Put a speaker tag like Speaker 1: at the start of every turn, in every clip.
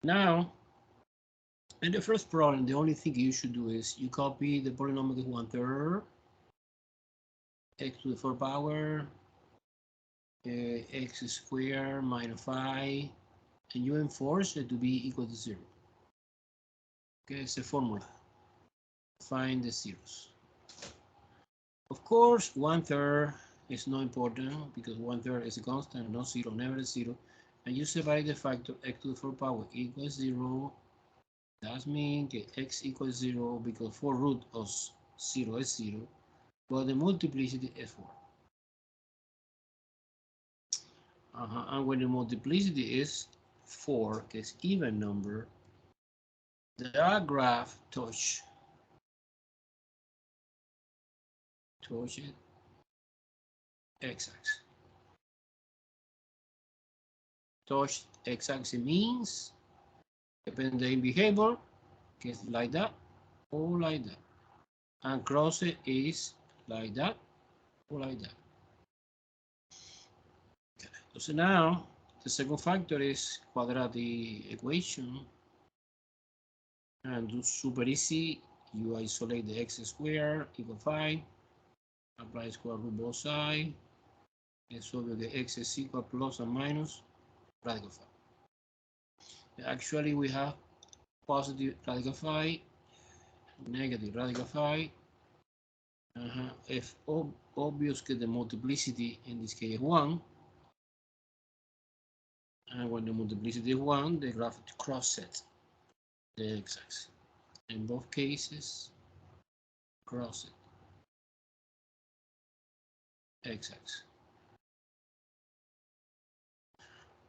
Speaker 1: Now, in the first problem, the only thing you should do is you copy the polynomial 1/3 x to the 4th power x squared minus 5, and you enforce it to be equal to 0. Okay, it's a formula. Find the zeros. Of course, 1/3 is not important because 1/3 is a constant, no zero, never a zero. And you separate the factor x to the 4th power equals 0. That means x equals 0 because 4 root of 0 is 0, but the multiplicity is 4. And when the multiplicity is 4, que es even number, the graph touch it x-axis. Touch x-axis means depending behavior, que is like that or like that, and cross it is like that or like that. Okay. So now the second factor is quadratic equation, and do super easy. You isolate the x squared equal 5, apply square root both sides. It's obvious that x is equal plus and minus radical 5. Actually, we have positive radical 5, negative radical 5. If obvious that the multiplicity in this case is 1, and when the multiplicity is 1, the graph cross-set the x-axis. In both cases, cross it x-axis.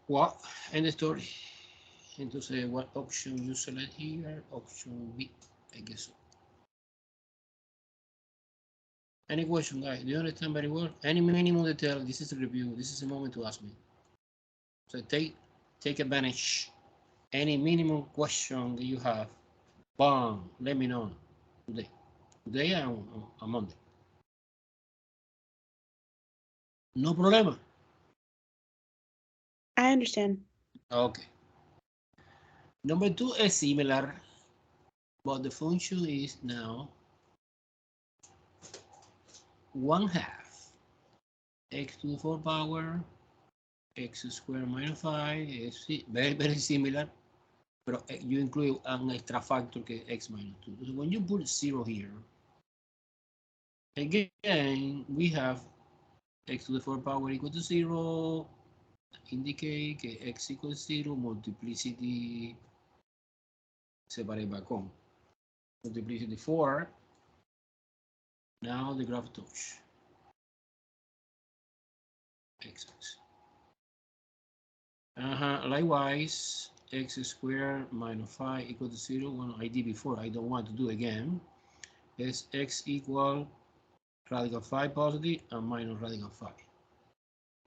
Speaker 1: Well, end the story. Entonces, what option you select here? Option B, I guess so. Any question, guys? Do you understand very well? Any minimum detail? This is a review. This is a moment to ask me. So take advantage. Any minimum question that you have, bam, let me know today. Today and on Monday. No problema.
Speaker 2: I understand.
Speaker 1: Okay. Number 2 is similar, but the function is now 1/2 x to the 4th power x squared minus 5 is very similar, pero you include an extra factor que x minus 2. So when you put 0 here, again we have x to the 4th power equal to 0, indicate que x equals 0, multiplicity separate by con, multiplicity 4. Now the graph touch x-axis. Likewise, x squared minus 5 equal to 0. Well, I did before, I don't want to do again. Is x equal radical 5 positive and minus radical 5.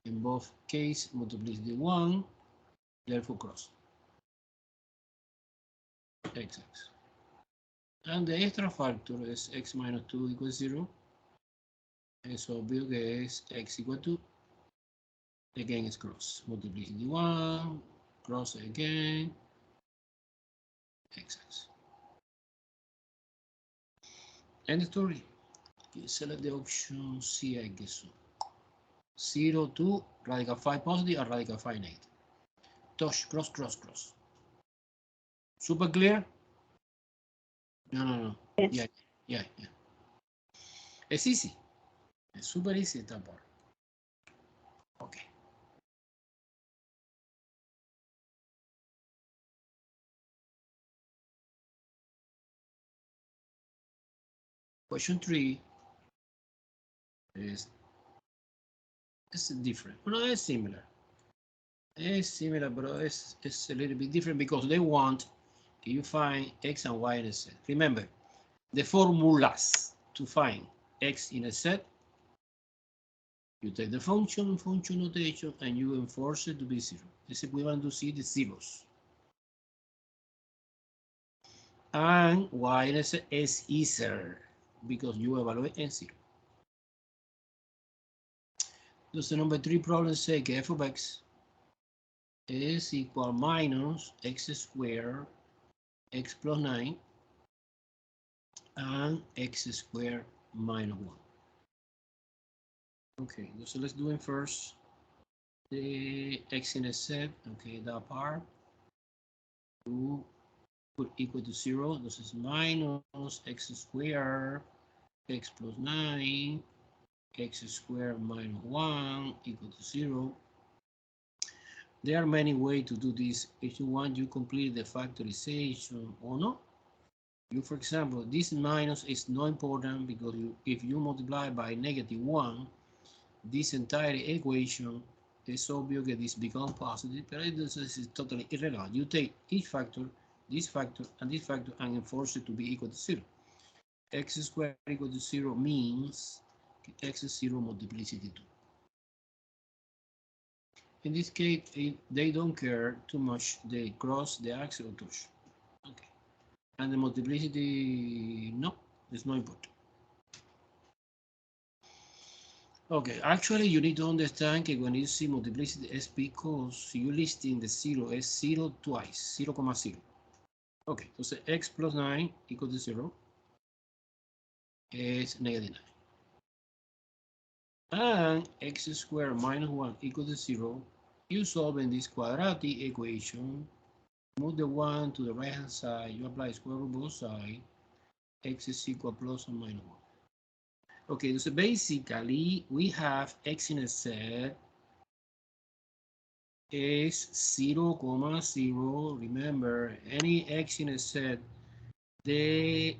Speaker 1: In both cases, multiplicity 1, therefore cross x-axis. And the extra factor is x minus 2 equals 0. Es obvio que es x equal to, again it's cross, multiplicity 1, cross again, x-axis. End story. Select the option C, I guess so. 0 to radical 5 positive and radical 5 negative. Touch, cross. Super clear? No.
Speaker 2: Yes.
Speaker 1: Yeah. It's easy. It's super easy that part. Okay. Question 3 is different. No, it's similar. It's similar, but it's a little bit different because they want you find x and y in a set. Remember, the formulas to find x in a set, you take the function notation, and you enforce it to be 0. This is we want to see the zeros. And y in a set is easier because you evaluate in 0. Does the number 3 problem say que f of x is equal minus x squared, x plus 9, and x squared minus 1. Okay, so let's do it first. The x in a set, okay, that part. To put equal to 0, this is minus x squared, x plus 9, x squared minus 1 equal to 0. There are many ways to do this. If you want, you complete the factorization or not. You, for example, this minus is not important because if you multiply by -1, this entire equation is obvious that this becomes positive, but this is totally irrelevant. You take each factor, this factor, and this factor, and enforce it to be equal to 0. X squared equal to 0 means x is 0 multiplicity 2. In this case, they don't care too much. They cross the axis or touch. Okay. And the multiplicity, no, it's not important. Okay, actually, you need to understand that when you see multiplicity, it's because you're listing the 0 as 0 twice, 0, 0. Okay, so x plus 9 equal to 0 is -9. And x squared minus 1 equal to 0. You solve in this quadratic equation, move the 1 to the right hand side, you apply square root both sides, x is equal plus or minus 1. Okay, so basically we have x in a set is 0, 0. Remember, any x in a set, the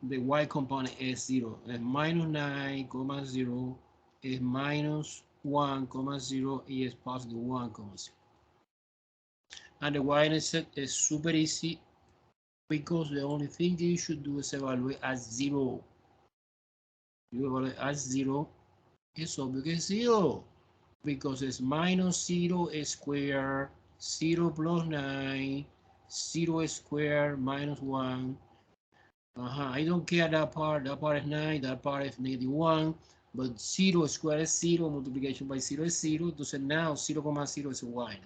Speaker 1: y component is 0, and minus 9, 0 is minus 1, 0 is positive 1, 0. And the y in a set is super easy because the only thing you should do is evaluate as 0. You evaluate as 0, it's obvious 0. Because it's minus 0 squared, 0 plus 9, 0 squared minus 1. I don't care that part is 9, that part is -1, but 0 squared is 0, multiplication by 0 is 0, so now 0, 0 is a y.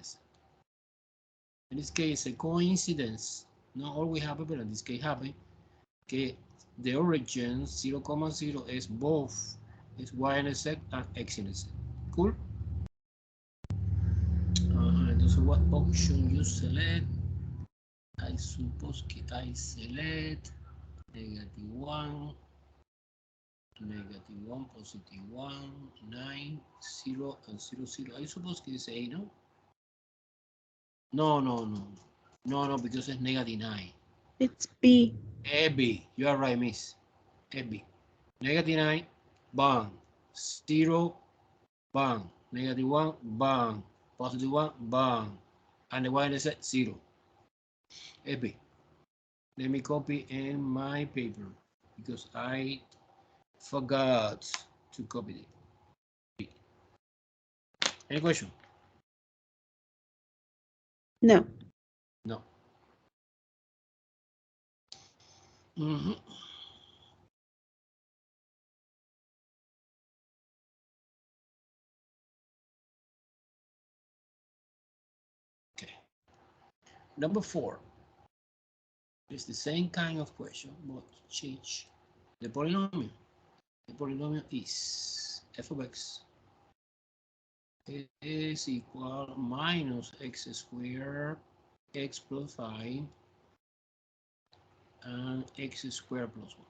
Speaker 1: In this case, a coincidence, not always happen, but in this case happen, que the origin 0, 0 is both, is y intersect and x intersect. Cool? Entonces, what option you select? I suppose que I select -1, -1, +1, 9, 0, and 0, 0. I suppose que dice A, no? No, because it's -9.
Speaker 2: It's B.
Speaker 1: B. You are right, miss. B. -9, bang. 0, bang. -1, bang. +1, bang. And the y is at 0. B. Let me copy in my paper because I forgot to copy it. Any question?
Speaker 2: No.
Speaker 1: No. Okay. Number 4. It's the same kind of question, but change the polynomial. The polynomial is f of x is equal minus x squared, x plus 5, and x squared plus 1.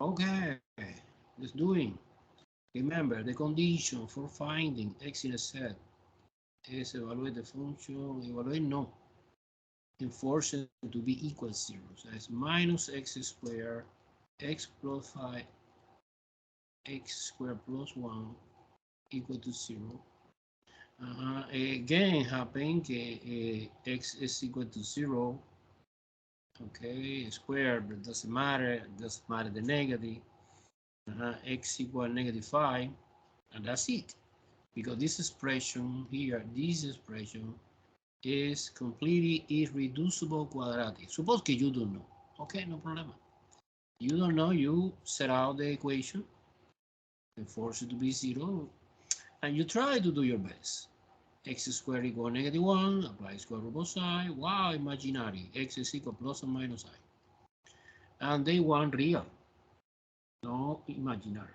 Speaker 1: Okay, let's do it. Remember, the condition for finding x in a set is evaluate the function, evaluate no, enforce it to be equal to 0. So it's minus x squared, x plus 5, x squared plus 1 equal to 0. Again, happen que x is equal to 0. Okay, square, but doesn't matter the negative. X equal -5, and that's it. Because this expression here, this expression is completely irreducible quadratic. Suppose que you don't know. Okay, no problem. You don't know, you set out the equation and force it to be 0. And you try to do your best. X squared equal -1, apply square root both sides. Wow, imaginary. X is equal plus or minus I. And they want real, no imaginary.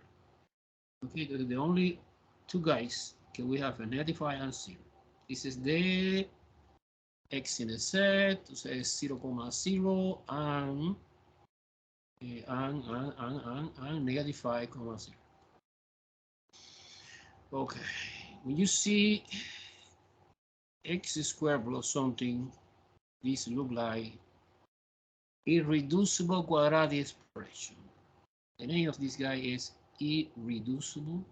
Speaker 1: Okay, the only two guys that we have a negative I and 0. This is the X in the set, so it's 0,0 and negative 5,0. Okay, when you see X squared plus something, this look like irreducible quadratic expression. The name of this guy is irreducible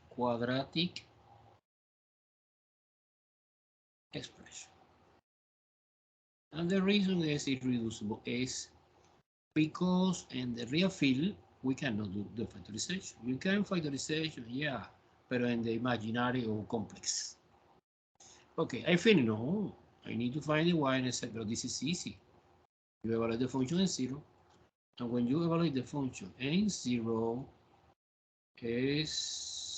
Speaker 1: quadratic expression. And the reason is irreducible is because in the real field, we cannot do the factorization. You can factorization, yeah, but in the imaginary or complex. Okay, I think no, I need to find the y and z, but this is easy. You evaluate the function in 0, and when you evaluate the function in 0, is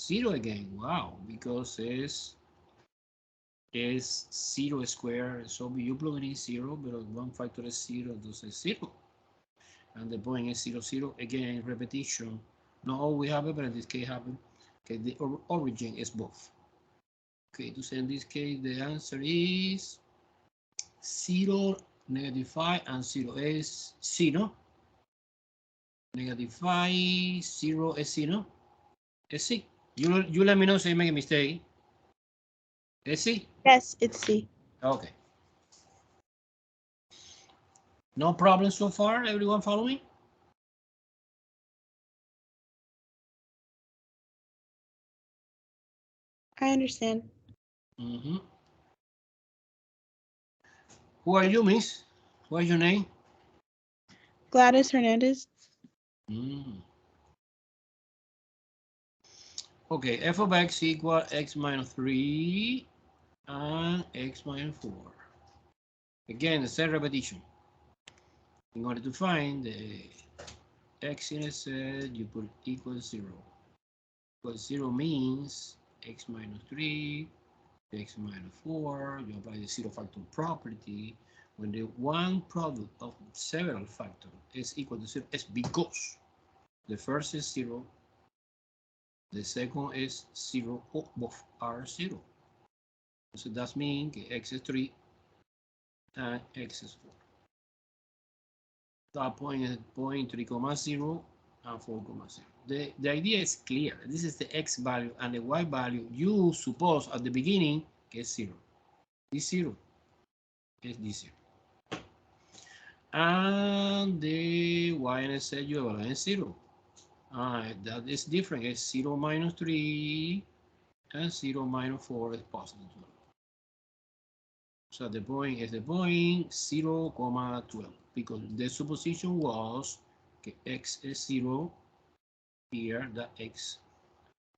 Speaker 1: 0 again. Wow, because it's 0 squared, so you plug in 0, but 1 factor is 0, thus is 0. And the point is 0, 0. Again, repetition. Not always happen, but in this case happen. Okay, the origin is both. Okay, so in this case, the answer is 0, -5, and 0 is 0. -5, 0 is 0. Is C. You let me know if I make a mistake. Is C?
Speaker 2: Yes, it's C.
Speaker 1: Okay. No problem so far? Everyone follow me?
Speaker 2: I understand.
Speaker 1: Mm-hmm. Who are you, miss? What's your name?
Speaker 2: Gladys Hernandez.
Speaker 1: Okay, f of x equal x minus 3 and x minus 4. Again, the same repetition. In order to find the x in a set, you put equal 0. Equal 0 means x minus 3, x minus 4. You apply the zero factor property. When the one product of several factors is equal to 0, it's because the first is 0, the second is 0, both are 0. So that means x is 3 and x is 4. That point is 0.3,0 and 4,0. The idea is clear. This is the x value and the y value. You suppose at the beginning is 0. This 0 is this 0. And the y and z you evaluate 0. That is different. It's 0 minus 3 and 0 minus 4 is positive 12. So the point is the point 0, 12, because the supposition was okay, x is 0 here, that x,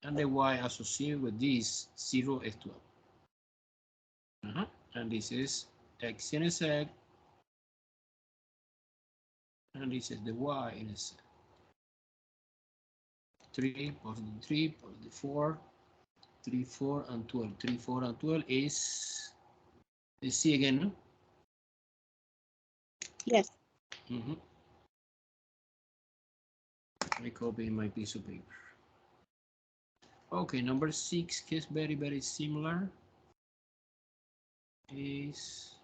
Speaker 1: and the y associated with this 0 is 12. And this is x in a z, and this is the y in a z. 3, positive 3, positive 4, 3, 4, and 12. 3, 4, and 12 is C again, no?
Speaker 2: Yes.
Speaker 1: I copy my piece of paper. Okay, number 6 is very, very similar. Is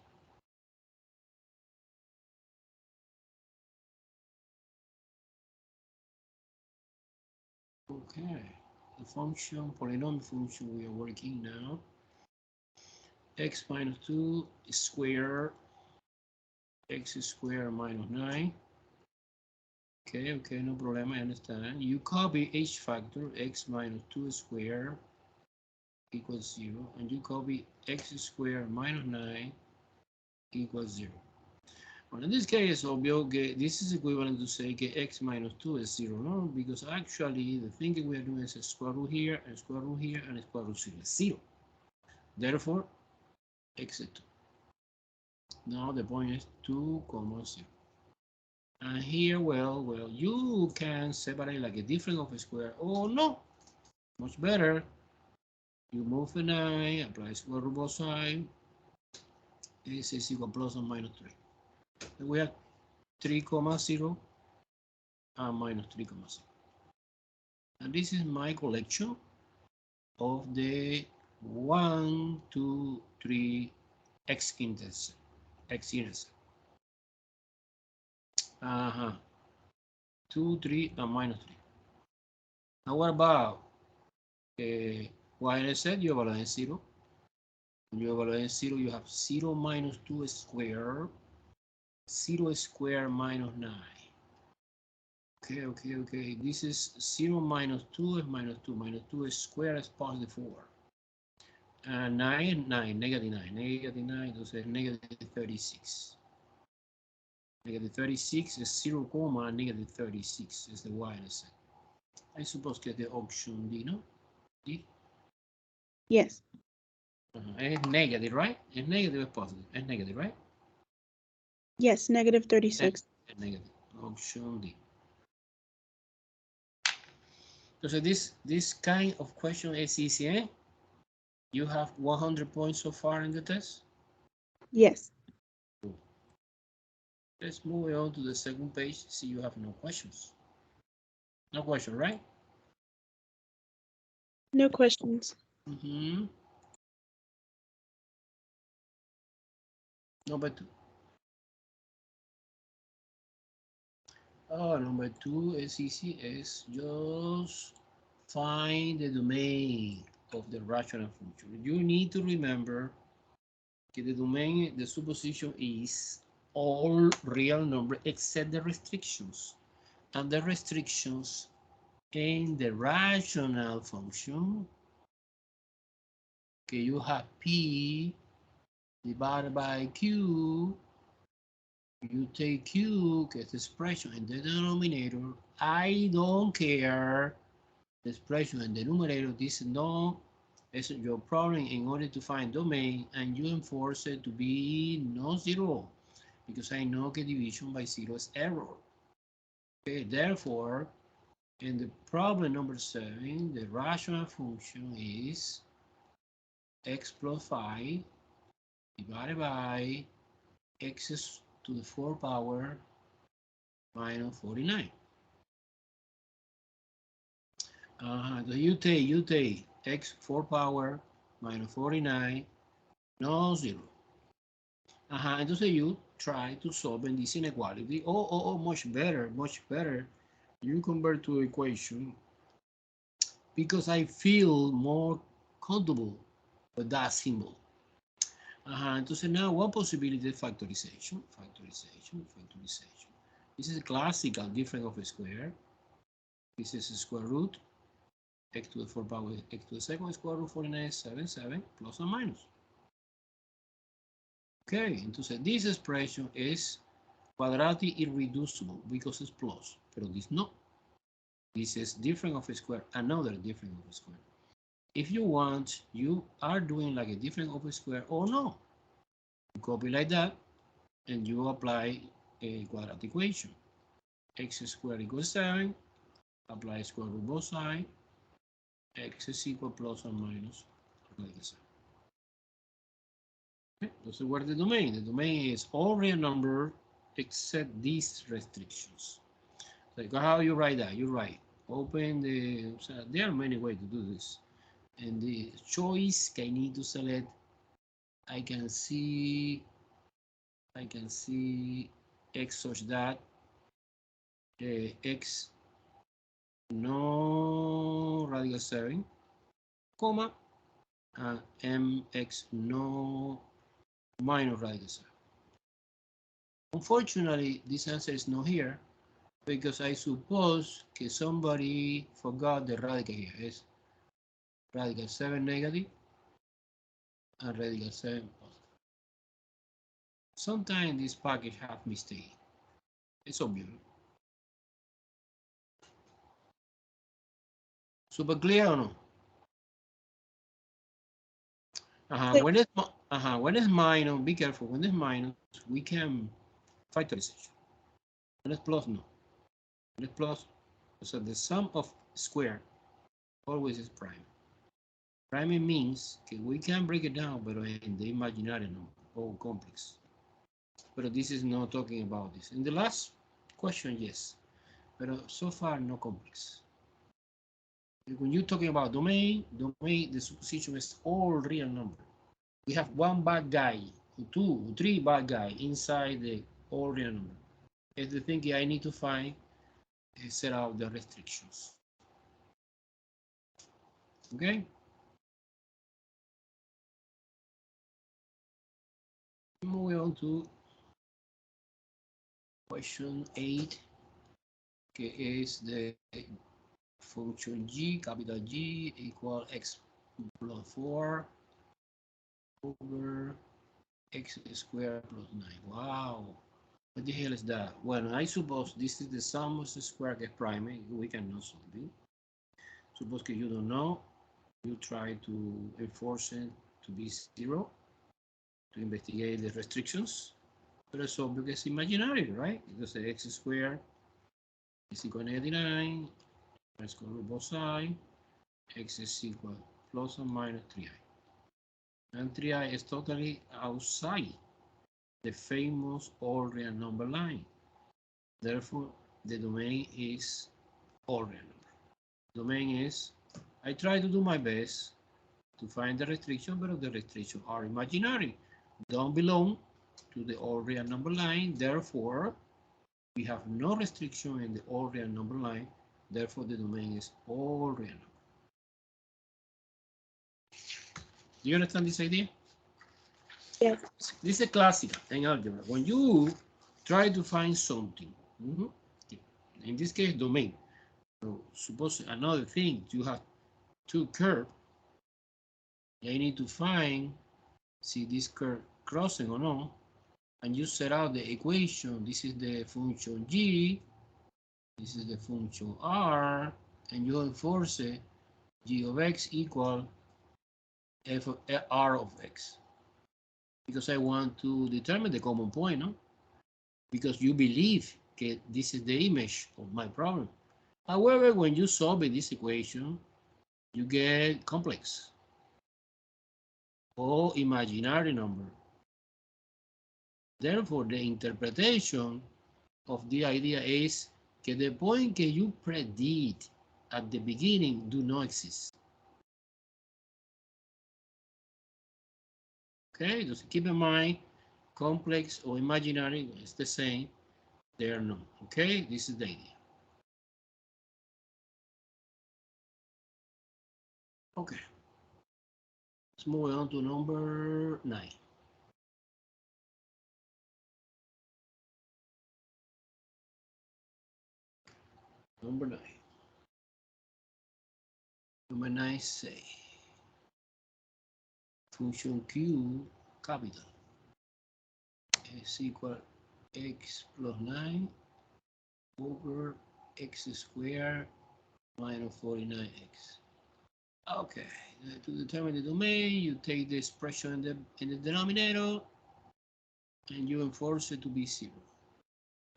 Speaker 1: okay. The function, polynomial function we are working now. X minus 2 square, x square minus 9. Okay, no problem, I understand. You copy each factor, x minus 2 square equals 0, and you copy x square minus 9 equals 0. Well, in this case, obviously, this is equivalent to say x minus 2 is 0, no? Because actually, the thing we are doing is a square root here, and square root here, and square root 0 is 0. Therefore, x is 2. Now the point is 2, 0. And here, well, you can separate like a difference of a square. Oh no, much better. You move a 9, apply square root both sides. This is equal plus or minus 3. And we have 3, 0 and minus 3, 0. And this is my collection of the 1, 2, 3 x-intercept. X-intercept. 2, 3, and minus 3. Now what about y-intercept? You evaluate 0. When you evaluate 0, you have 0 minus 2 squared. 0 squared minus 9. Okay. This is 0 minus 2 is minus 2. Minus 2 squared is positive 4. And 9, negative 9. Negative 9, entonces negative 36. Negative 36 is 0, negative 36 is the y-intercept. I suppose que the option D, no? D?
Speaker 2: Yes.
Speaker 1: And it's negative, right? It's negative or positive? It's negative, right?
Speaker 2: Yes, negative 36.
Speaker 1: And negative. Option D. So this kind of question is easy, eh? You have 100 points so far in the test?
Speaker 2: Yes.
Speaker 1: Cool. Let's move on to the second page. See, you have no questions. No question, right?
Speaker 2: No questions.
Speaker 1: Number 2. Oh, number 2 is easy. Is just find the domain of the rational function. You need to remember that the domain, the supposition is all real numbers except the restrictions. And the restrictions in the rational function, okay, you have P divided by Q. You take Q, get the expression in the denominator. I don't care. The expression in the numerator, this is your problem in order to find domain, and you enforce it to be non-zero, because I know that division by 0 is error. Okay, therefore, in the problem number 7, the rational function is x plus 5 divided by x to the 4th power minus 49. So you take x 4 power minus 49, no 0. Entonces you try to solve this inequality. Much better. You convert to equation because I feel more comfortable with that symbol. Entonces now one possibility is factorization. This is a classical difference of a square. This is a square root. X to the 4th power, x to the 2nd square root 49 is 7, plus or minus. Okay, entonces this expression is quadratic irreducible because it's plus, pero this no. This is difference of a square, another difference of a square. If you want, you are doing like a difference of a square or no. You copy like that, and you apply a quadratic equation. X squared equals 7, apply square root both sides, x is equal plus or minus like this. Okay, so where's the domain? The domain is all real number except these restrictions. So how you write that? You write, open the, so there are many ways to do this. And the choice I need to select, I can see x such that x no radical 7, comma, mx no minus radical 7. Unfortunately, this answer is not here because I suppose that somebody forgot the radical here. It's radical 7 negative and radical 7 positive. Sometimes this package have mistake. It's obvious. Super clear or no? When it's minus, be careful. When it's minus, we can factorization. Let's plus no. Let's plus. So the sum of square always is prime. Priming means that we can break it down, but in the imaginary number or complex. But this is not talking about this. In the last question, yes, but so far no complex. When you're talking about domain, the supposition is all real number. We have one bad guy, two, three bad guy inside the all real number. It's the thing I need to find set out the restrictions. Okay. Moving on to question 8, que is the function g, capital G, equal x plus 4 over x squared plus 9. Wow. What the hell is that? Well, I suppose this is the sum of the square get prime. We cannot solve it. Suppose that you don't know. You try to enforce it to be 0 to investigate the restrictions. But it's obvious it's imaginary, right? Because the x squared is equal to 89. Let's go to both sides. X is equal plus or minus 3i. And 3i is totally outside the famous all real number line. Therefore, the domain is all real number. Domain is, I try to do my best to find the restriction, but the restrictions are imaginary. Don't belong to the all real number line. Therefore, we have no restriction in the all real number line. Therefore, the domain is all real number. Do you understand this idea?
Speaker 2: Yes.
Speaker 1: This is a classic in algebra. When you try to find something, in this case, domain. So suppose another thing, you have two curves. I need to find, see this curve crossing or not, and you set out the equation. This is the function g, this is the function r, and you enforce it, g of x equal f of r of x. Because I want to determine the common point, no? Because you believe that this is the image of my problem. However, when you solve this equation, you get complex or imaginary number. Therefore, the interpretation of the idea is that the point that you predict at the beginning do not exist. Okay, just keep in mind, complex or imaginary is the same. They are not. Okay, this is the idea. Okay, let's move on to number 9. Number 9. Number 9 say function q capital is equal x plus 9 over x squared minus 49x. Okay, to determine the domain, you take the expression in the denominator and you enforce it to be 0.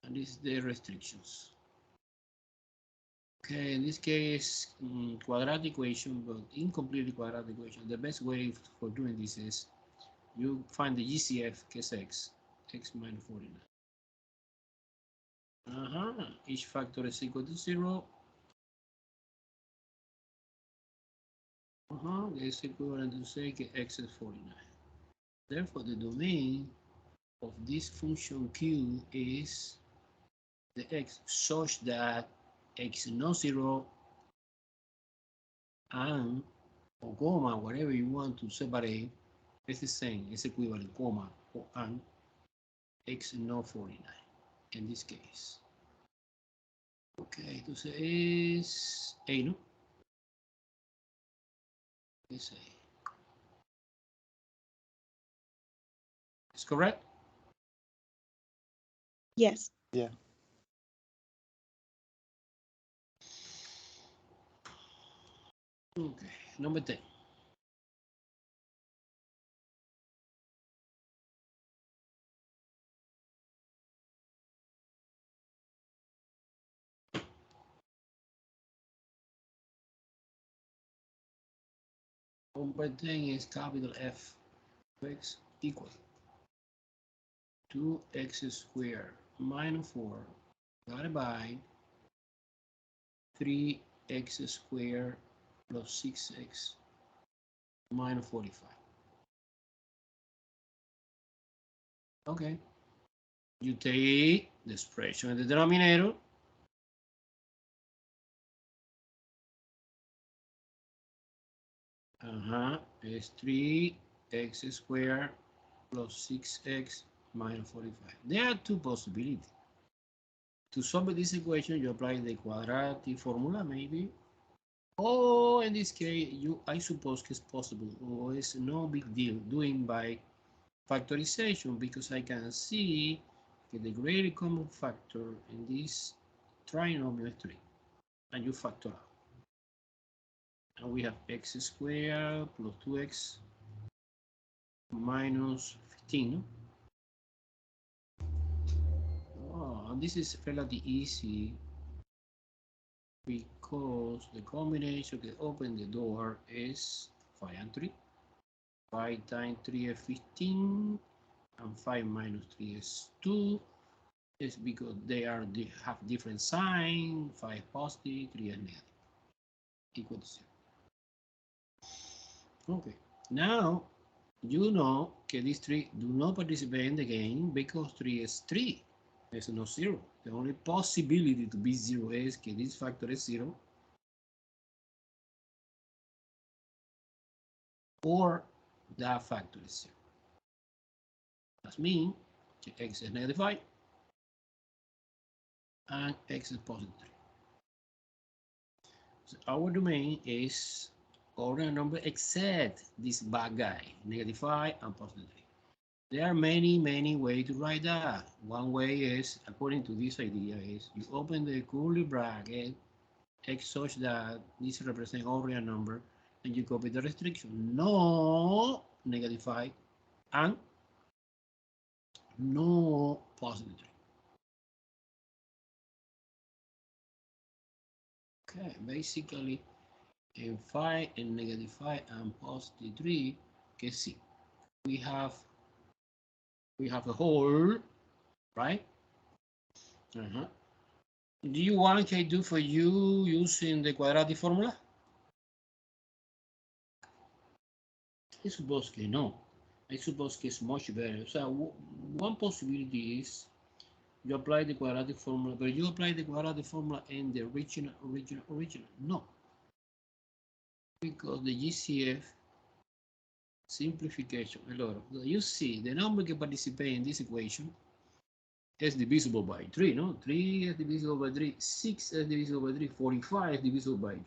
Speaker 1: And this is the restrictions. Okay, in this case, quadratic equation, but incomplete quadratic equation. The best way for doing this is you find the GCF, case x minus 49. Each factor is equal to 0. It's equivalent to say that x is 49. Therefore, the domain of this function q is the x such that x is not 0 and or comma, whatever you want to separate, it's the same, it's equivalent, comma, or and x is not 49 in this case. Okay, entonces es A, ¿no? Es A. Is correct?
Speaker 2: Yes.
Speaker 3: Yeah.
Speaker 1: Okay, number 10. 1 by 10 is capital F x equal 2x squared minus 4 divided by 3x squared plus 6x minus 45. Okay. You take the expression in the denominator. It's 3x squared plus 6x minus 45. There are two possibilities. To solve this equation, you apply the quadratic formula, maybe. Or in this case, I suppose it's possible, or it's no big deal doing by factorization, because I can see that the greatest common factor in this trinomial is 3, and you factor out. And we have x squared plus 2x minus 15. Oh, this is relatively easy because the combination that open the door is 5 and 3. 5 times 3 is 15, and 5 minus 3 is 2. It's because they have different sign. 5 positive, 3 is negative, equal to 0. Okay, now you know that these 3 do not participate in the game because 3 is 3. There's no 0. The only possibility to be 0 is that this factor is 0, or that factor is 0. That means that x is negative 5 and x is positive 3. So our domain is ordinary number except this bad guy, negative 5 and positive 3. There are many ways to write that. One way is, according to this idea, is you open the curly bracket x such that this represents all real number, and you copy the restriction. No negative 5 and no positive 3. Okay, basically in 5 and negative 5 and positive 3, can see we have a whole, right? Do you want I do for you using the quadratic formula? I suppose no. I suppose it's much better. So one possibility is you apply the quadratic formula, but you apply the quadratic formula in the original. No. Because the GCF simplification, you see the number that participate in this equation is divisible by 3, no? 3 is divisible by 3, 6 is divisible by 3, 45 is divisible by 3.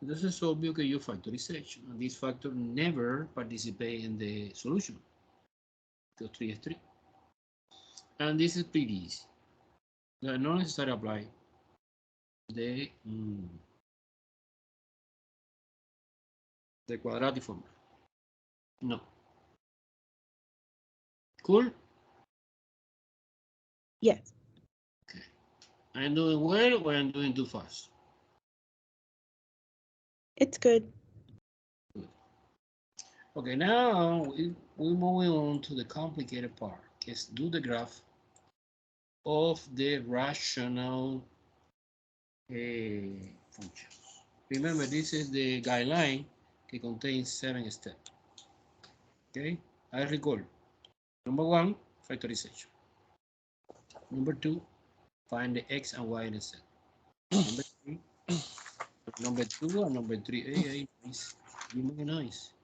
Speaker 1: This is obvious que you factorization, and this factor never participate in the solution. So 3 is 3. And this is pretty easy. Not necessarily apply the quadratic formula. No. Cool?
Speaker 2: Yes.
Speaker 1: Okay. I'm doing well or I'm doing too fast?
Speaker 2: It's good.
Speaker 1: Good. Okay, now we're moving on to the complicated part. Let's do the graph of the rational functions. Remember, this is the guideline that contains 7 steps. Okay, I recall. Number 1, factorization. Number 2, find the x and y in a set. Number 2 and number 3. Hey, nice. You make nice.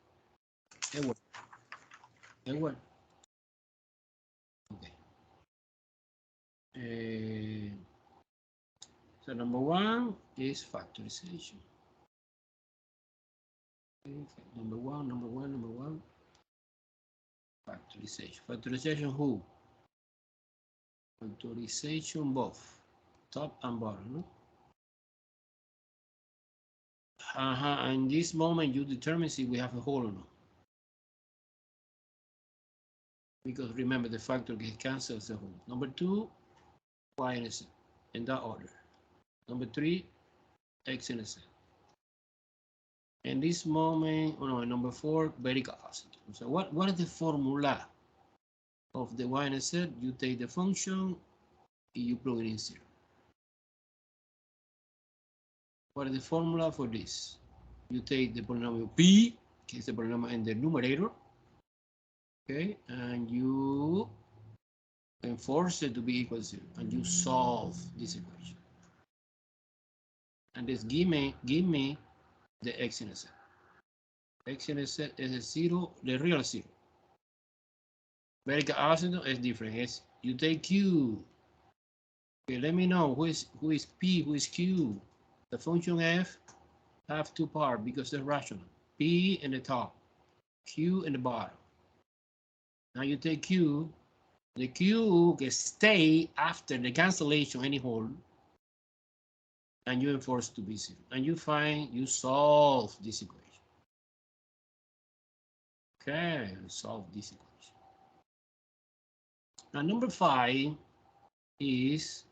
Speaker 1: Edward. Okay. So number 1 is factorization. Okay. Number one. Factorization. Factorization who? Factorization both. Top and bottom. No? In this moment, you determine if we have a whole or not. Because remember, the factor cancels the whole. Number 2, y in a set, in that order. Number 3, x in a set. And this moment, oh no, number 4, vertical asymptote. So what is the formula of the y-intercept? You take the function, you plug it in 0. What is the formula for this? You take the polynomial p, que is the polynomial in the numerator, okay, and you enforce it to be equal to 0, and you solve this equation. And this give me the x-intercept. X-intercept is a 0, the real 0. Vertical asymptote is different. It's, you take q. Okay, let me know who is p, who is q. The function f have two parts because they're rational. P in the top, q in the bottom. Now you take q, the q can stay after the cancellation any whole, and you enforce to be 0. And you solve this equation. Okay, solve this equation. Now number 5 is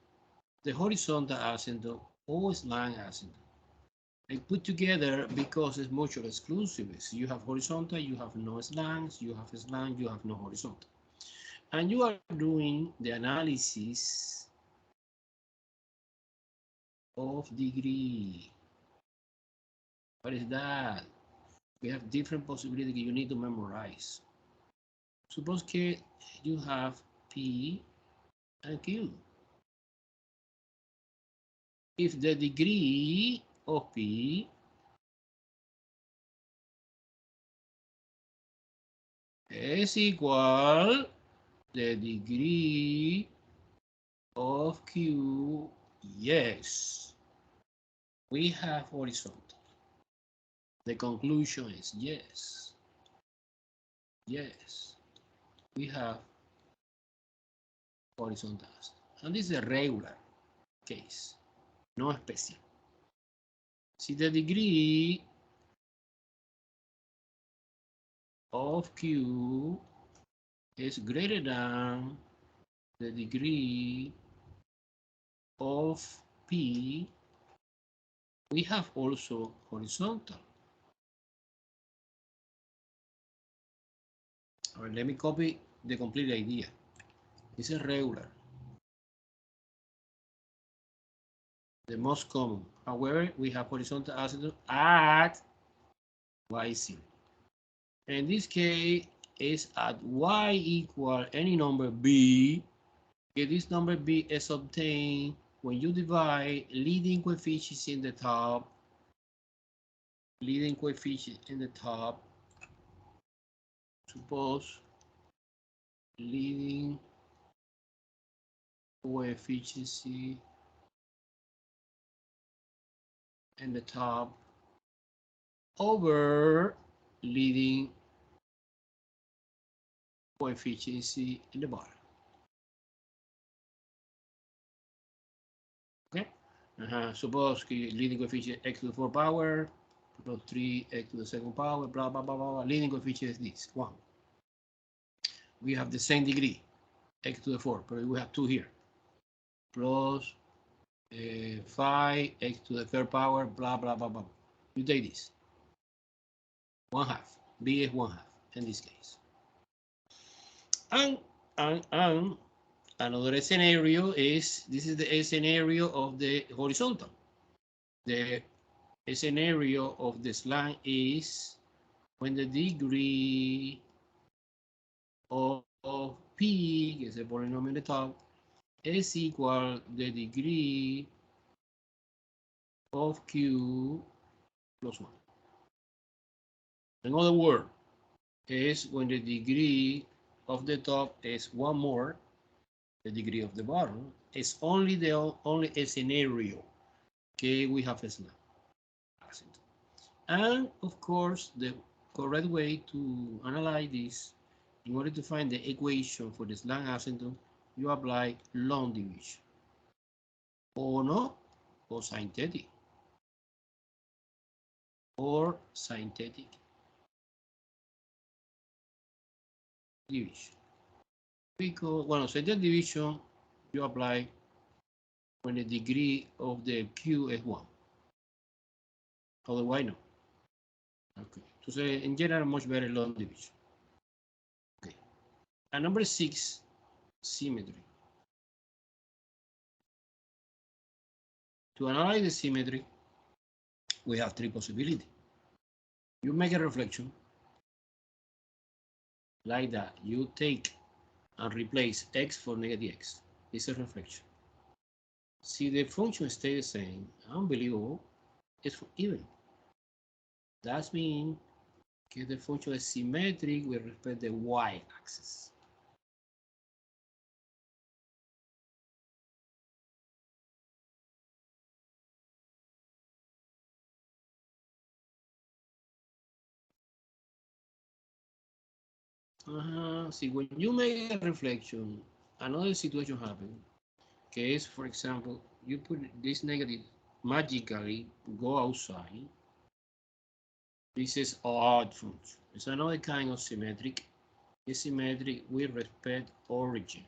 Speaker 1: the horizontal asymptote or slant asymptote. I put together because it's mutually exclusive. So you have horizontal, you have no slants, you have slant, you have no horizontal. And you are doing the analysis of degree. What is that? We have different possibilities you need to memorize. Suppose que you have P and Q. If the degree of P is equal the degree of Q, yes, we have horizontal. The conclusion is yes. Yes, we have horizontal. And this is a regular case, no special. See, the degree of Q is greater than the degree of P. We have also horizontal. All right, let me copy the complete idea. This is regular. The most common. However, we have horizontal asymptote at y0. In this case, is at y equal any number b. Okay, this number b is obtained when you divide leading coefficients in the top. Leading coefficient in the top. Suppose leading coefficient in the top over leading coefficient in the bottom. Okay. Suppose leading coefficient x to the 4th power plus 3x to the 2nd power, blah, blah, blah, blah. Leading coefficient is this, 1. We have the same degree, x to the 4th, but we have 2 here. Plus 5x to the 3rd power, blah, blah, blah, blah. You take this. 1/2. B is 1/2 in this case. And another scenario is, this is the scenario of the horizontal. The scenario of the slant is when the degree of P, que es el polinomial in the top, is equal the degree of Q plus 1. In other words, is when the degree of the top is 1 more the degree of the bottom. It's only a scenario. Okay, we have a slant. And of course, the correct way to analyze this, in order to find the equation for the slant asymptote, you apply long division. Or no, or synthetic. Or synthetic division. Because, well, synthetic division, you apply when the degree of the Q is 1. Otherwise, no. Okay. Entonces, in general, much better long division. Okay. And number 6, symmetry. To analyze the symmetry, we have 3 possibilities. You make a reflection like that. You take and replace x for negative x. It's a reflection. See, the function stays the same. Unbelievable. It's even. That means that the function is symmetric with respect to the y-axis. See, when you make a reflection, another situation happens. Case, for example, you put this negative magically go outside. This is odd function. It's another kind of symmetric. It's symmetric with respect origin.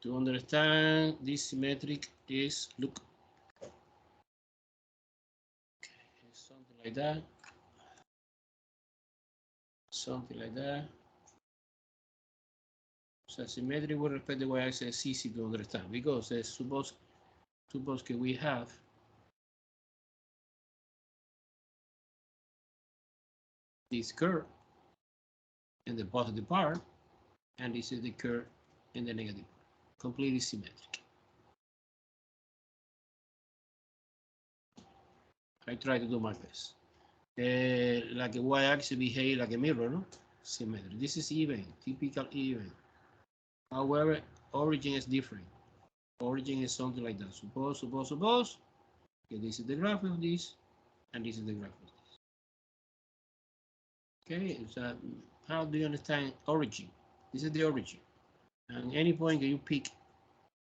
Speaker 1: To understand this symmetric is look. Okay, something like that. Something like that. So symmetry with respect to y-axis is easy to understand because suppose we have this curve in the positive part, and this is the curve in the negative part, completely symmetric. I try to do my best. Like a y-axis behave like a mirror, no? Symmetry. This is even, typical even. However, origin is different. Origin is something like that. Suppose. Okay, this is the graph of this, and this is the graph of this. Okay, so how do you understand origin? This is the origin. And any point that you pick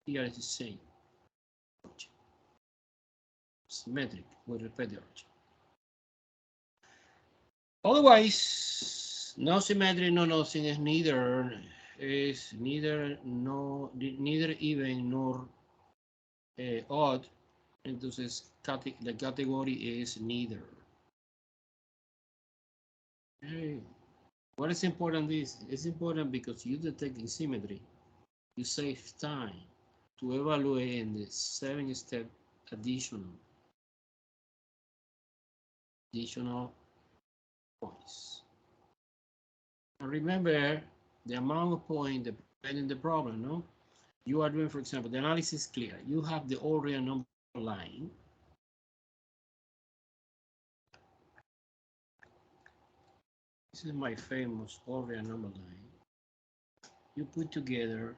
Speaker 1: here is the same. Symmetric with respect to origin. Otherwise, no symmetry, no nothing is neither even nor odd. Entonces the category is neither. Okay. What is important is it's important because you detect symmetry. You save time to evaluate in the 7-step additional points. And remember the amount of points depending the problem, no? You are doing, for example, the analysis is clear. You have the all real number line. This is my famous all real number line. You put together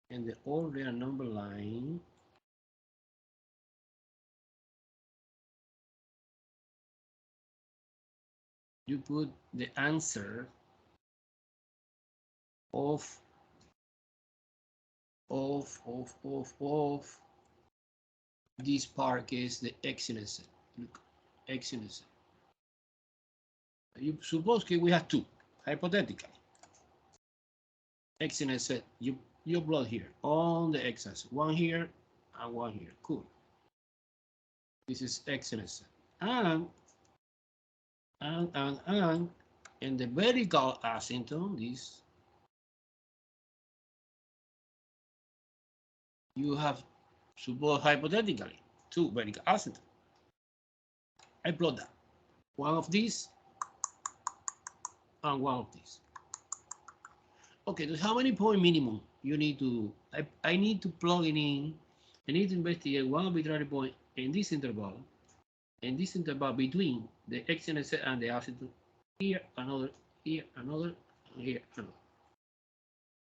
Speaker 1: in the all real number line you put the answer of this part is the excellence set. Look, excellence set. You suppose we have 2, hypothetically. Excellence set, you plot here on the x-axis, 1 here and 1 here. Cool. This is excellence set. And in the vertical asymptote, this you have, suppose hypothetically, 2 vertical asymptote. I plot that. One of these and one of these. Okay, so how many point minimum you need to, I need to plug it in, I need to investigate one arbitrary point in this interval between the excellent set and the asymptote. Here, another, here, another, and here, another.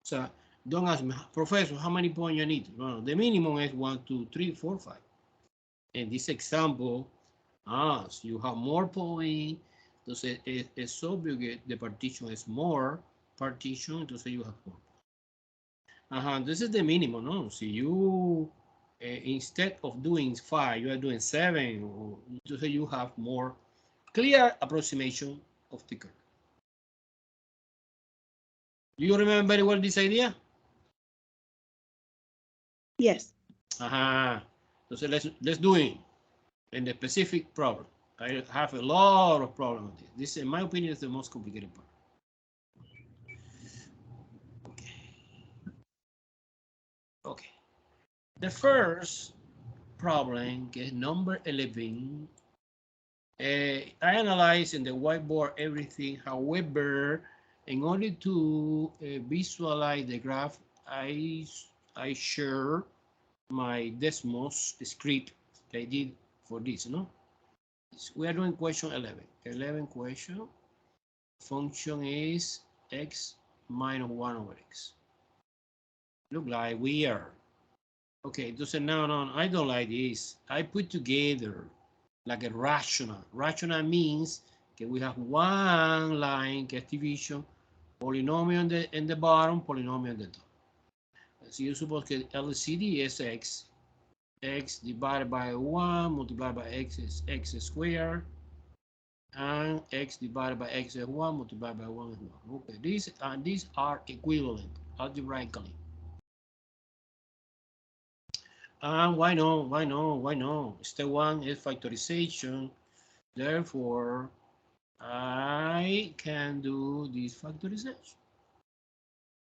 Speaker 1: So don't ask me, Professor, how many points you need? No, the minimum is 1, 2, 3, 4, 5. In this example, so you have more points, entonces es obvio que the partition is more partition, entonces you have more. This is the minimum, no? So you, instead of doing 5, you are doing 7, so you have more clear approximation of the curve. Do you remember very well this idea?
Speaker 2: Yes.
Speaker 1: Entonces let's do it in the specific problem. I have a lot of problems with this. This, in my opinion, is the most complicated part. Okay. The first problem is number 11. I analyze in the whiteboard everything. However, in order to visualize the graph, I share my Desmos script that I did for this, no? We are doing question 11. 11 question. Function is x minus 1 over x. Look like we are. Okay, entonces no, I don't like this. I put together like a rational. Rational means that we have one line, que es division, polynomial in the bottom, polynomial in the top. So you suppose that LCD is x. X divided by 1 multiplied by x is x squared. And x divided by x is 1 multiplied by 1 is 1. Okay, these are equivalent algebraically. And why no? Step 1 is factorization. Therefore, I can do this factorization.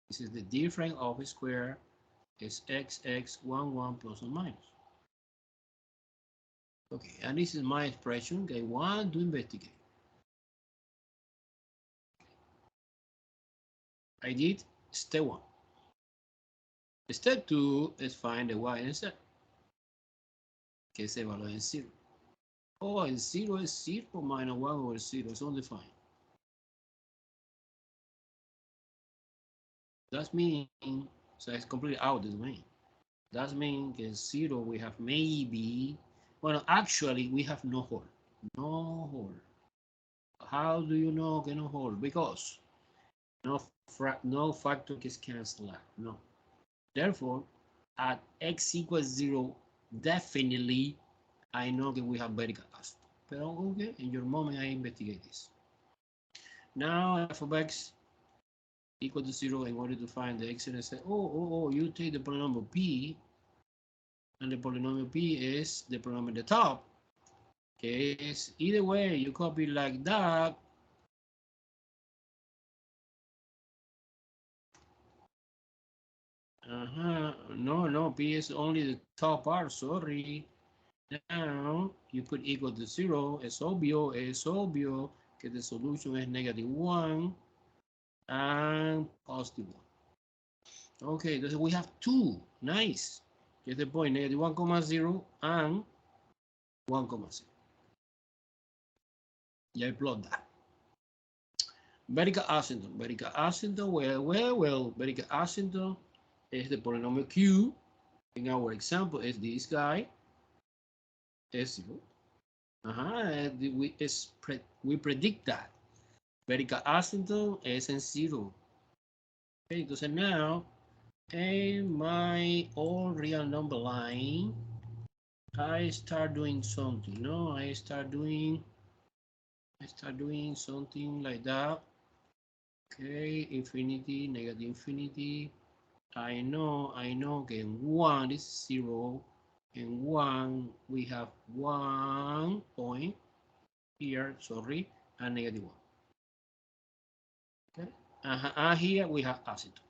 Speaker 1: This is the difference of a square is x 1 plus or minus. Okay, and this is my expression that I want to investigate. I did step 1. Step 2 is find the y-intercept, que se evalúa en 0. Oh, en 0 is 0 minus 1 over 0. It's undefined. That means, so it's completely out of the domain. That means in 0 we have maybe, well, actually we have no hole. No hole. How do you know que no hole? Because no factor is cancelled out. No. Therefore, at x equals 0, definitely I know that we have vertical asymptote. But okay, in your moment I investigate this. Now f of x equal to 0 in order to find the x, and I say, oh, you take the polynomial p, and the polynomial p is the polynomial at the top. Okay, it's either way, you copy like that. No, p is only the top part, sorry. Now, you put equal to 0, es obvio que the solution is -1 and +1. Okay, so we have 2, nice. Get the point, -1,0 and 1,0. Yeah, I plot that. Vertical asymptote, well, vertical asymptote is the polynomial q. In our example, is this guy, S0. We predict that. Vertical asymptote is in 0. Okay, so now, in my all real number line, I start doing something. No, I start doing something like that. Okay, infinity, negative infinity. I know again 1 is 0, and 1 we have 1 point here, sorry, and -1. Okay, and here we have asymptote.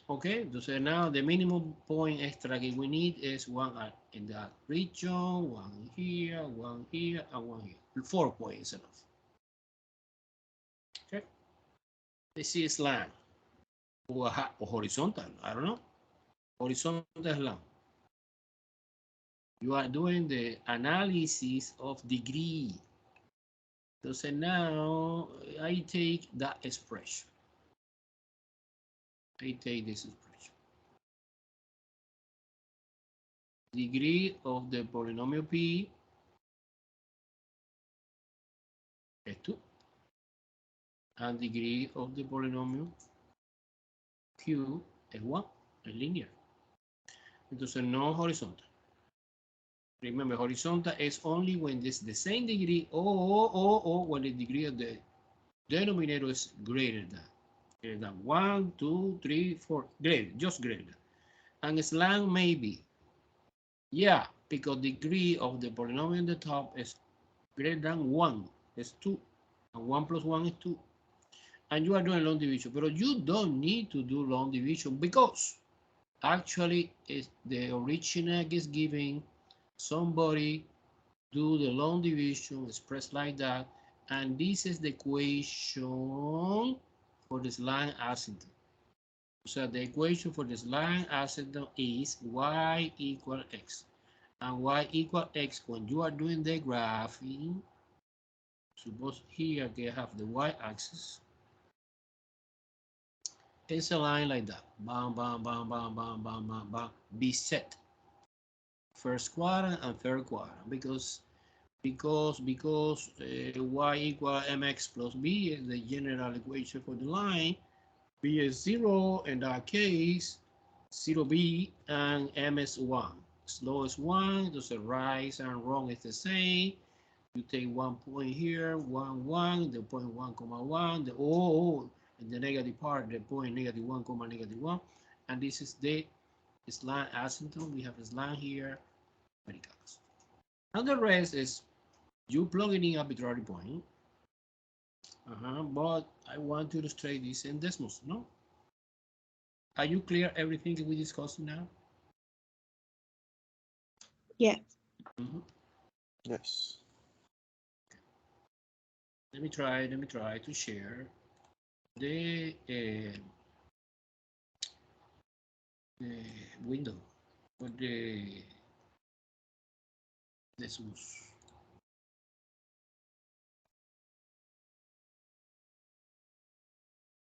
Speaker 1: Okay, so now the minimum point extra that we need is 1 in that region, 1 here, and 1 here. 4 points enough. Okay, this is slant or horizontal, I don't know. Horizontal slant. You are doing the analysis of degree. So now I take that expression. I take this expression. Degree of the polynomial p is 2. And degree of the polynomial q is 1, es linear. Entonces no horizontal. Remember, horizontal is only when this the same degree or when the degree of the denominator is greater than 1, 2, 3, 4, greater, just greater. And slant maybe. Yeah, because degree of the polynomial on the top is greater than 1, it's 2, and 1 plus 1 is 2. And you are doing long division, but you don't need to do long division because actually the original is giving somebody do the long division expressed like that, and this is the equation for this line asymptote. So the equation for this line asymptote is y equal x, and y equal x when you are doing the graphing. Suppose here I have the y-axis. It's a line like that. Bam, bam, bam, bam, bam, bam, bam, bam. Be set. First quadrant and third quadrant because y equal mx plus b is the general equation for the line. B is 0 in that case, 0b, and m is 1. Slow is 1, so right and wrong is the same. You take 1 point here, 1, 1, the point 1, comma 1, the O, and the negative part, the point negative 1, comma negative 1. And this is the line asymptote. We have this line here, very close. And the rest is you plug in arbitrary point. But I want to illustrate this in Desmos, no? Are you clear everything we discussed now?
Speaker 2: Yes.
Speaker 3: Yes.
Speaker 1: Let me try to share the window for the Desmos.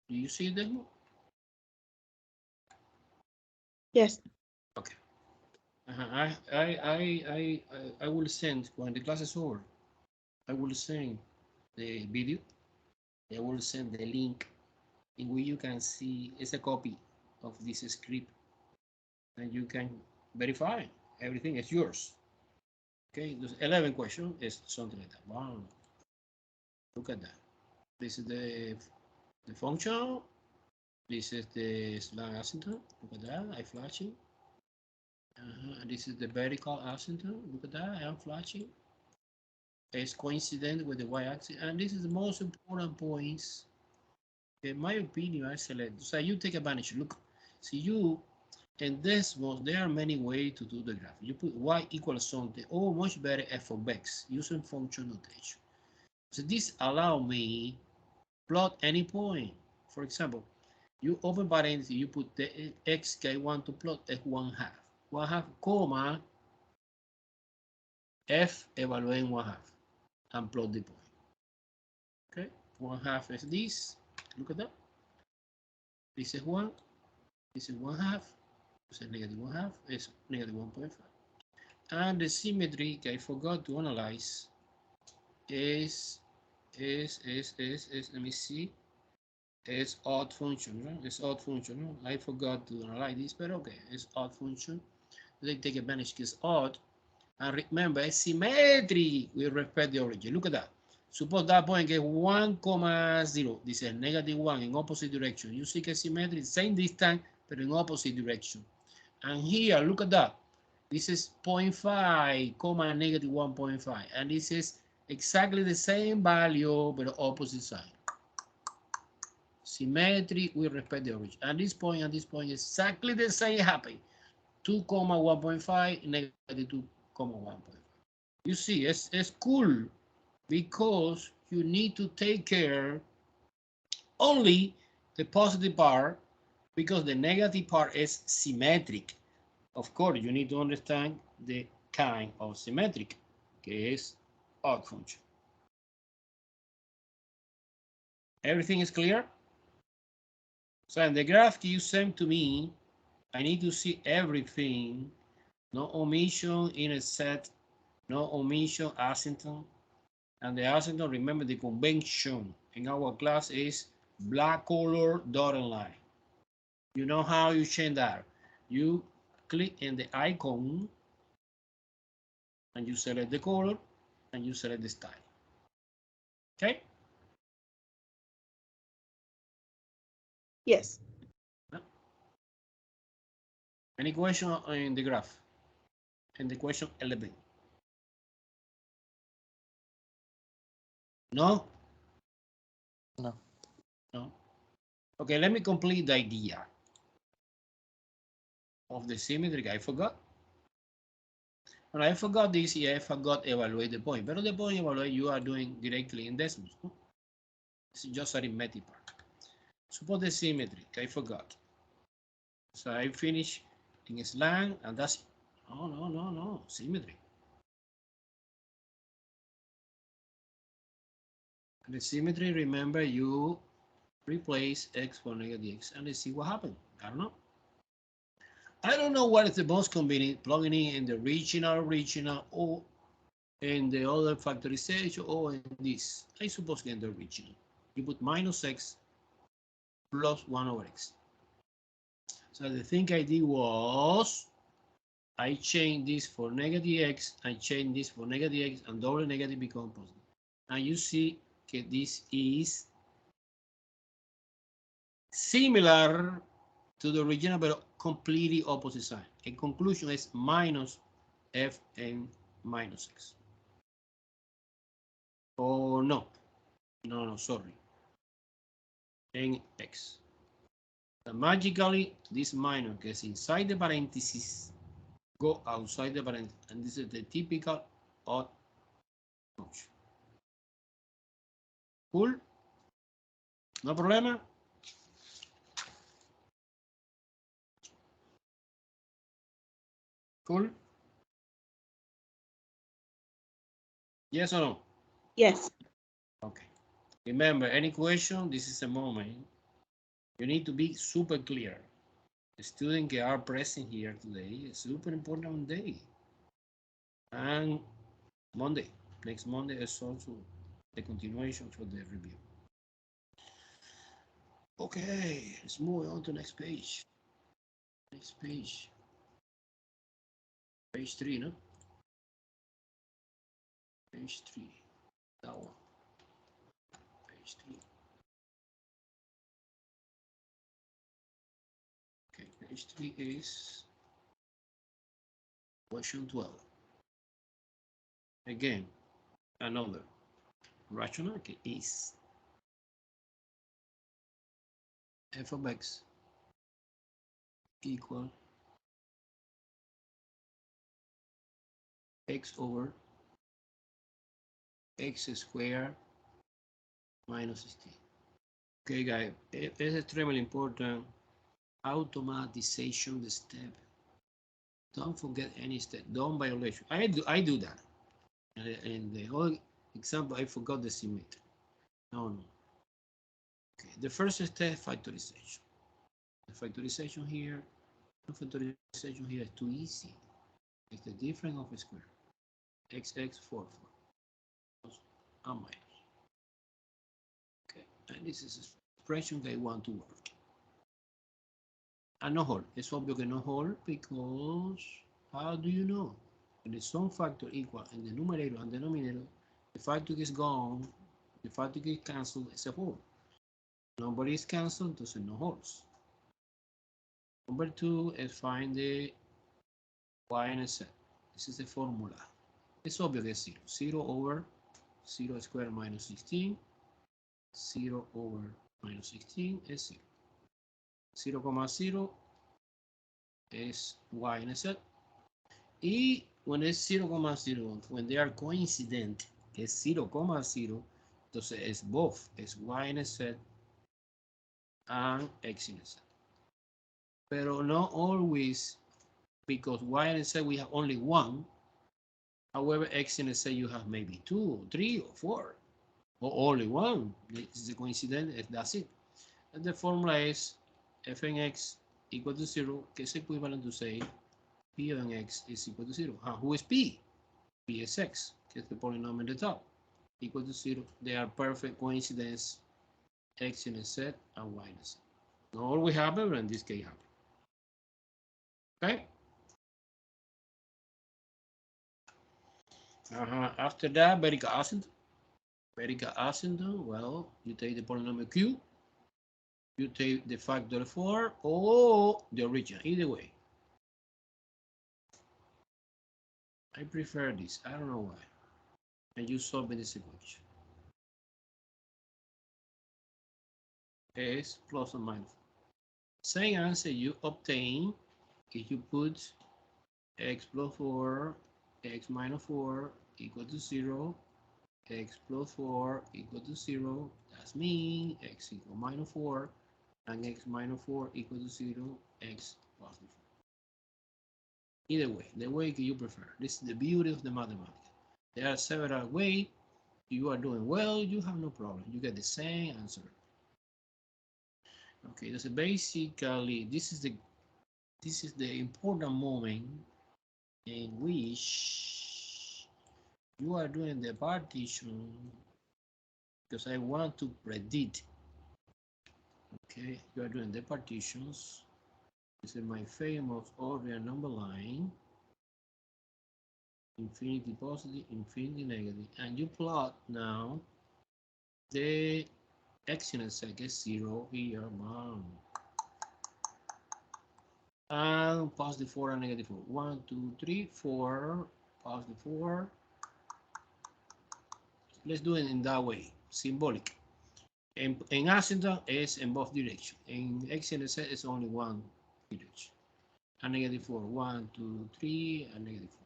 Speaker 1: Do you see the demo?
Speaker 2: Yes.
Speaker 1: Okay. I will send when the class is over. I will send the video. I will send the link in which you can see it's a copy of this script, and you can verify everything is yours. Okay, the 11 question is something like that. Wow. Look at that. This is the function. This is the slang asymptote. Look at that. I flashing. And this is the vertical asymptote. Look at that. I am flashing. It's coincident with the y-axis, and this is the most important points. In my opinion, I select. So you take advantage. Look, see you. And this was there are many ways to do the graph. You put y equals something, or much better f of x using function notation. So this allow me plot any point. For example, you open parentheses, you put the x I want to plot as 1/2, comma f evaluate 1/2, and plot the point. Okay, 1/2 is this. Look at that. This is 1. This is 1/2. This is negative 1/2. It's negative 1.5. And the symmetry I forgot to analyze is let me see. It's odd function, right? It's odd function. I forgot to analyze this, but okay, it's odd function. They take advantage because odd. And remember, it's symmetry with respect to the origin. Look at that. Suppose that point is 1,0. This is negative 1 in opposite direction. You see symmetry, same distance, but in opposite direction. And here, look at that. This is 0.5, comma negative 1.5. And this is exactly the same value, but opposite side. Symmetry with respect to the origin. And this point is exactly the same happen. 2, 1.5, negative 2, 1.5. You see, it's cool because you need to take care only the positive part because the negative part is symmetric. Of course, you need to understand the kind of symmetric, que es odd function. Everything is clear? So in the graph you send to me, I need to see everything, no omission in a set, no omission asymptote. And the asymptote, remember the convention in our class is black color dotted line. You know how you change that? You click in the icon and you select the color and you select the style. Okay?
Speaker 2: Yes.
Speaker 1: Any question in the graph? in the question 11? No?
Speaker 3: No.
Speaker 1: No? Okay, let me complete the idea of the symmetry. I forgot. When I forgot this, yeah, I forgot evaluate the point. But the point evaluate you are doing directly in decimals. No? It's just arithmetic part. Suppose the symmetry, I forgot. So I finish in slang and that's it. No, symmetry. And the symmetry, remember, you replace x for negative x and let's see what happened. I don't know. I don't know what is the most convenient, plugging in the original, or in the other factorization, or in this. I suppose in the original. You put minus x plus 1 over x. So the thing I did was, I changed this for negative x, I changed this for negative x, and double negative become positive. And you see that this is similar to the original, but completely opposite sign. In conclusion, is minus f and minus x. Oh, no, sorry. And x. So magically, this minus gets inside the parentheses, go outside the parentheses, and this is the typical odd function. Cool? No problema? Cool? Yes or no?
Speaker 2: Yes.
Speaker 1: Okay. Remember, any question, this is a moment. You need to be super clear. The students that are present here today is super important day. And Monday, next Monday is also the continuation for the review. Okay, let's move on to next page. Next page. Page 3, no? Page 3. That one. Page 3. Okay, page 3 is question 12. Again, another rational is f of x equal x over x squared minus 16. Okay, guys, it is extremely important. Automatization the step. Don't forget any step. Don't violation. I do that. And the whole example, I forgot the symmetry. No. Okay, the first step, factorization. The factorization here, the factorization here is too easy. It's the difference of a square. X 4 and minus. Okay, and this is expression they want to work. And no whole. It's obvious que no whole because how do you know? When the sum factor equal in the numerator and denominator, the factor is gone, the factor is cancelled, it's a whole. Nobody is cancelled, there's no wholes. Number 2 is find the y-intercept. This is the formula. It's obvious it's 0. 0 over 0 squared minus 16. 0 over minus 16 is 0. 0, 0 is y-intercept. Y when it's 0, 0, when they are coincident, que es 0, 0, entonces es both, es y-intercept and x-intercept. Pero not always, because y-intercept we have only one. However, x-intercept you have maybe 2 or 3 or 4, or only one. This is a coincidence, that's it. And the formula is f of x equal to 0, que es equivalent to say P of x is equal to 0. Who is P? P is x, que is the polynomial at the top, equal to 0. They are perfect coincidence, x in a set and y in a set. Not always happen, but in this case happen. Okay? After that, verified asymptote. Verified asymptote, well, you take the polynomial q, you take the factor 4, or the original, either way. I prefer this. I don't know why. And you solve this equation. S plus or minus. Same answer you obtain if you put x plus 4, x minus 4 equal to 0, x plus 4 equal to 0. That's mean x equal minus 4 and x minus 4 equal to 0, x positive 4. Either way, the way you prefer. This is the beauty of the mathematics. There are several ways. You are doing well, you have no problem. You get the same answer. Okay, so basically this is the important moment in which you are doing the partition because I want to predict. Okay, you are doing the partitions. This is my famous ordinary number line. Infinity positive, infinity negative, and you plot now the x-intercept is 0 here, man. And positive 4 and negative 4. 1, 2, 3, 4, positive 4. Let's do it in that way, symbolic. In asymptote is in both directions. In x-intercept is only one direction. And negative 4, 1, 2, 3, and negative 4.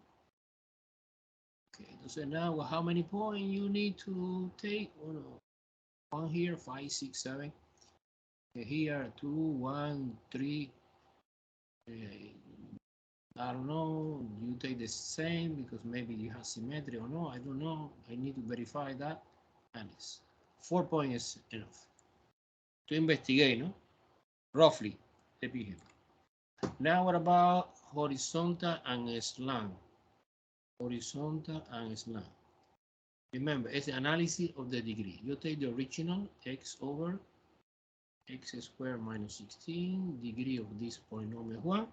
Speaker 1: Okay, so now how many points you need to take? Oh, no. 1 here, 5, 6, 7. Here, 2, 1, 3. I don't know. You take the same because maybe you have symmetry or no. I don't know. I need to verify that. And it's 4 points is enough to investigate, no? Roughly, the behavior. Now, what about horizontal and slant? Horizontal and slant. Remember, it's the analysis of the degree. You take the original x over x squared minus 16, degree of this polynomial 1,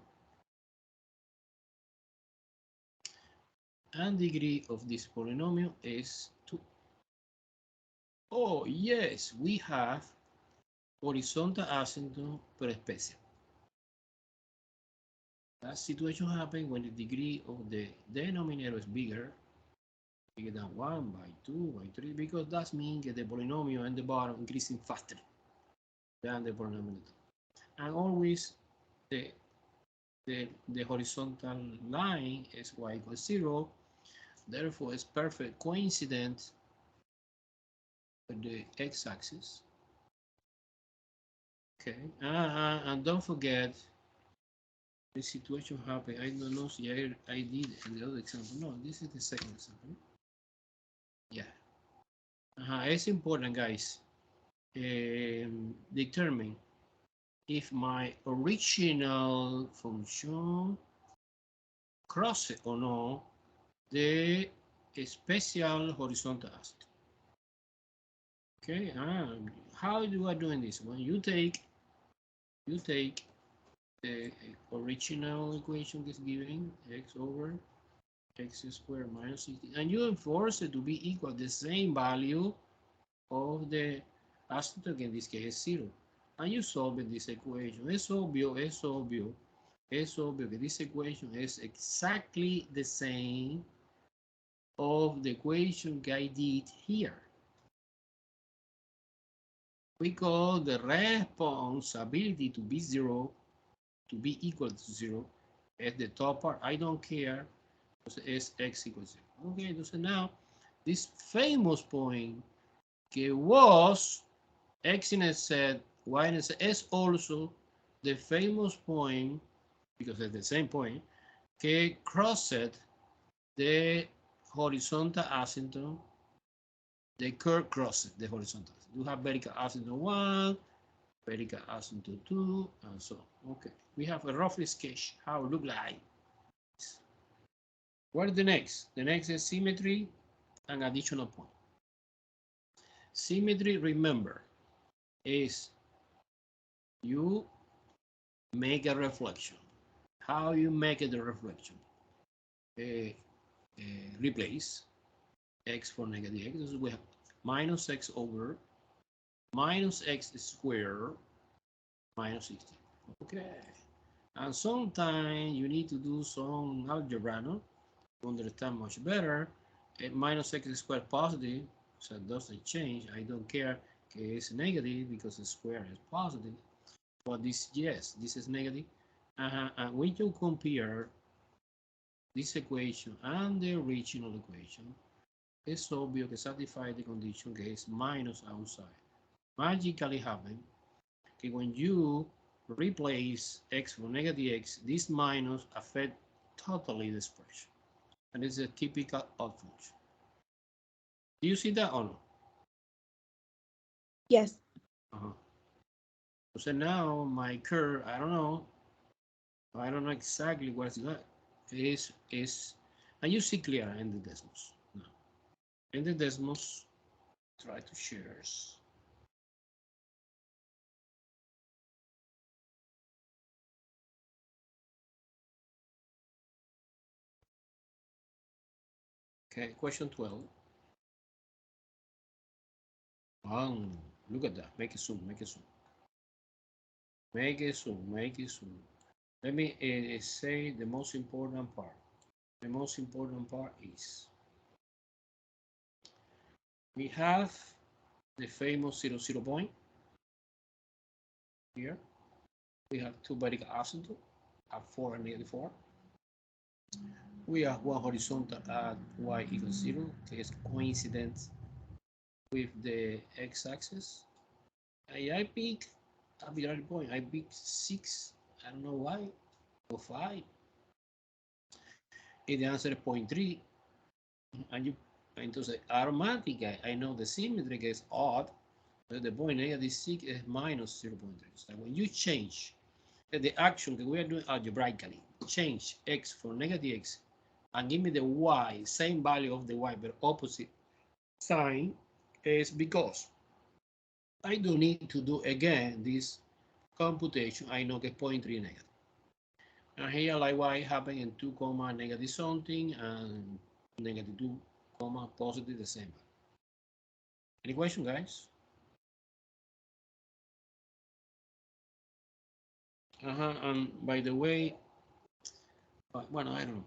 Speaker 1: and degree of this polynomial is 2. Oh, yes, we have horizontal asymptote per special. That situation happens when the degree of the denominator is bigger than 1 by 2 by 3, because that means that the polynomial and the bottom increasing faster than the polynomial. And always the horizontal line is y equals 0. Therefore, it's perfect coincident with the x-axis. Okay, and don't forget the situation happened. I don't know if I did in the other example. No, this is the second example. Yeah. It's important, guys. Determine if my original function crosses or no the special horizontal asymptote. Okay, how do I doing this? When you take the original equation is given x over x squared minus 16, and you enforce it to be equal to the same value of the asymptote, in this case 0, and you solve this equation. It's obvious that this equation is exactly the same of the equation I did here. We call the responsibility to be 0, to be equal to 0, at the top part. I don't care, it's x equals 0. Okay, so now this famous point que was x-intercept, y-intercept is also the famous point, because it's the same point, que crossed the horizontal asymptote. The curve crosses the horizontal. You have vertical asymptote 1, vertical asymptote 2, and so on. Okay, we have a rough sketch how it look like. What is the next? The next is symmetry and additional point. Symmetry, remember, is you make a reflection. How you make it a reflection? Replace x for negative x. So we have minus x over minus x squared minus 16. Okay. And sometimes you need to do some algebra, no? understand much better. Minus x squared positive, so it doesn't change. I don't care it's negative because the square is positive. But this, yes, this is negative. And when you compare this equation and the original equation, it's obvious que satisfy the condition que is minus outside. Magically happen que when you replace x for negative x, this minus affect totally the expression. And it's a typical odd function. Do you see that or no?
Speaker 2: Yes.
Speaker 1: So now my curve, I don't know exactly what's that. Is and you see clear in the Desmos. No. In the Desmos, try to share. Okay, question 12. Look at that. Make it zoom, make it zoom. Make it zoom, make it zoom. Let me say the most important part. The most important part is we have the famous 0, point here. We have two vertical asymptotes at 4 and -4. We have one horizontal at y equals 0, que is coincident with the x-axis. I pick arbitrary point. I pick 6. I don't know why, or 5. And the answer is 0.3. And you, entonces, automatically, I know the symmetry is odd. But the point -6 is minus 0.3. So when you change the action that we are doing algebraically, change x for negative x, and give me the y, same value of the y, but opposite sign, is because I don't need to do again this computation. I know that 0.3 negative. And here, likewise, happen in 2 comma negative something and -2 comma positive the same. Any question, guys? And by the way, well, I don't know.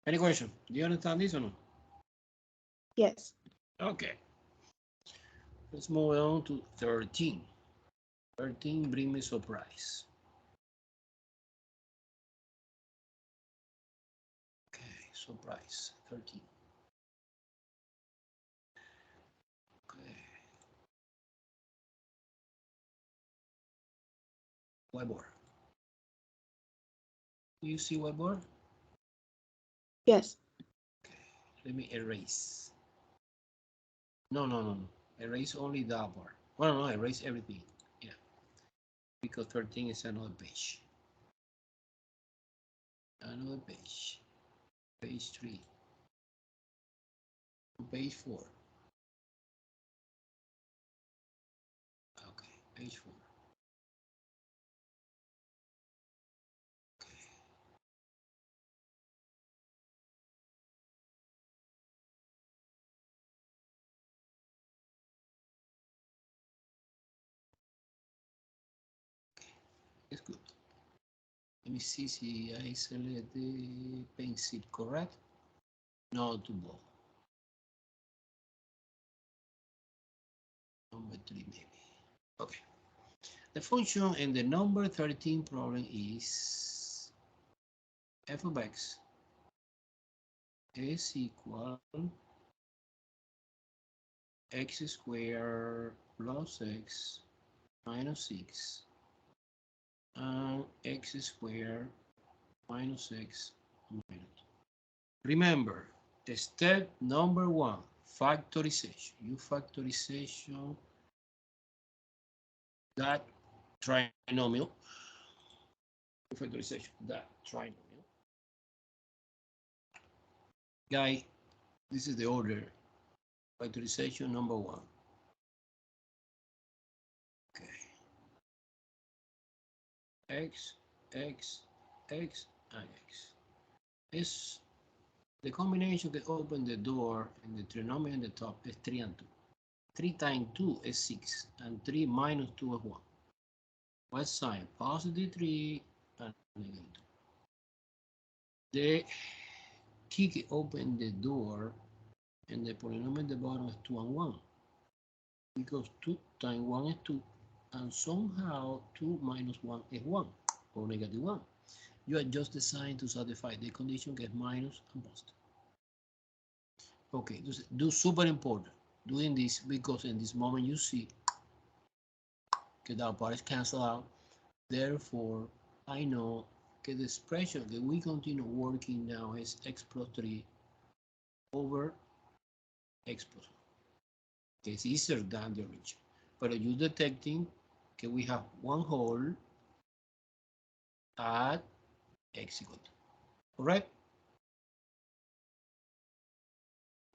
Speaker 1: Any question? Do you understand this or no?
Speaker 2: Yes.
Speaker 1: Okay. Let's move on to 13. 13 bring me surprise. Okay, surprise. 13. Okay. Whiteboard. Do you see whiteboard?
Speaker 2: Yes.
Speaker 1: Okay. Let me erase. No. Erase only that part. Well, no, erase everything. Yeah. Because 13 is another page. Another page. Page 3. Page 4. Okay, page 4. Okay. It's good. Let me see I select the pencil correct. No, too bold. Number 3 maybe. Okay. The function in the number 13 problem is f of x is equal x squared plus x minus 6 and x squared minus x minus 2. Remember, step number 1, factorization. You factorization that trinomial. Factorization that trinomial. Guy, this is the order. Factorization number 1. Okay. X, X, X, and X. It's the combination that open the door and the trinomial in the top is 3 and 2. 3 times 2 is 6, and 3 minus 2 is 1. What sign? Positive 3 and negative 2. The kick open the door and the polynomial at the bottom is 2 and 1. Because 2 times 1 is 2, and somehow 2 minus 1 is 1, or negative 1. You adjust the sign to satisfy the condition, get minus and positive. Okay, do super important doing this, because in this moment you see that our parts cancel out. Therefore, I know that the expression that we continue working now is x plus 3 over x plus 1. It's easier than the origin. But you're detecting that we have one whole at x equal to. Correct?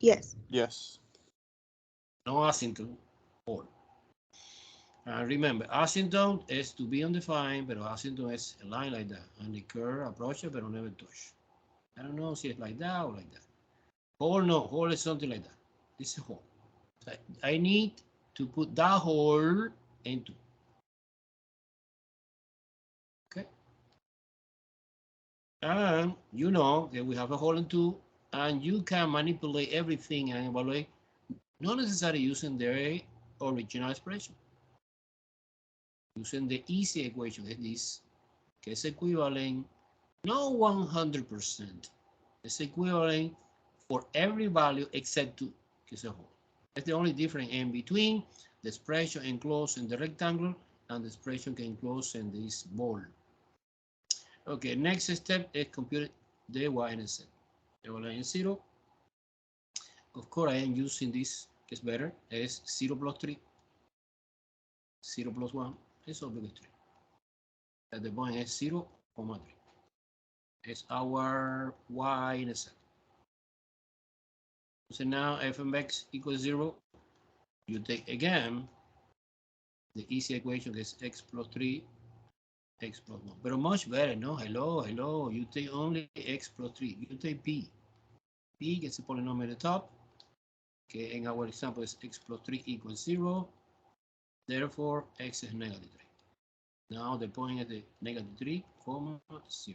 Speaker 2: Yes.
Speaker 3: Yes.
Speaker 1: No asymptote whole. And remember, asymptote is to be undefined, but asymptote is a line like that. And the curve approaches, but never touch. I don't know if it's like that or like that. Whole, no. Whole is something like that. This is whole. So I need to put that whole into. Okay. And you know that we have a whole in 2, and you can manipulate everything and evaluate, not necessarily using the original expression. Using the easy equation is this, que es equivalent, not 100%, it's equivalent for every value except 2, que es a whole. That's the only difference in between the expression enclosed in the rectangle and the expression enclosed in this ball. Okay, next step is compute the y-intercept. The y is 0. Of course, I am using this, is better, is 0 plus 3. 0 plus 1 is obviously 3. At the point is 0, 3. It's our y-intercept. So now f of x equals 0. You take again the easy equation is x plus 3, x plus 1. But much better, no? Hello. You take only x plus 3. You take p. P gets a polynomial at the top. Okay, in our example is x plus 3 equals 0. Therefore, x is negative 3. Now the point is the negative 3, 0. This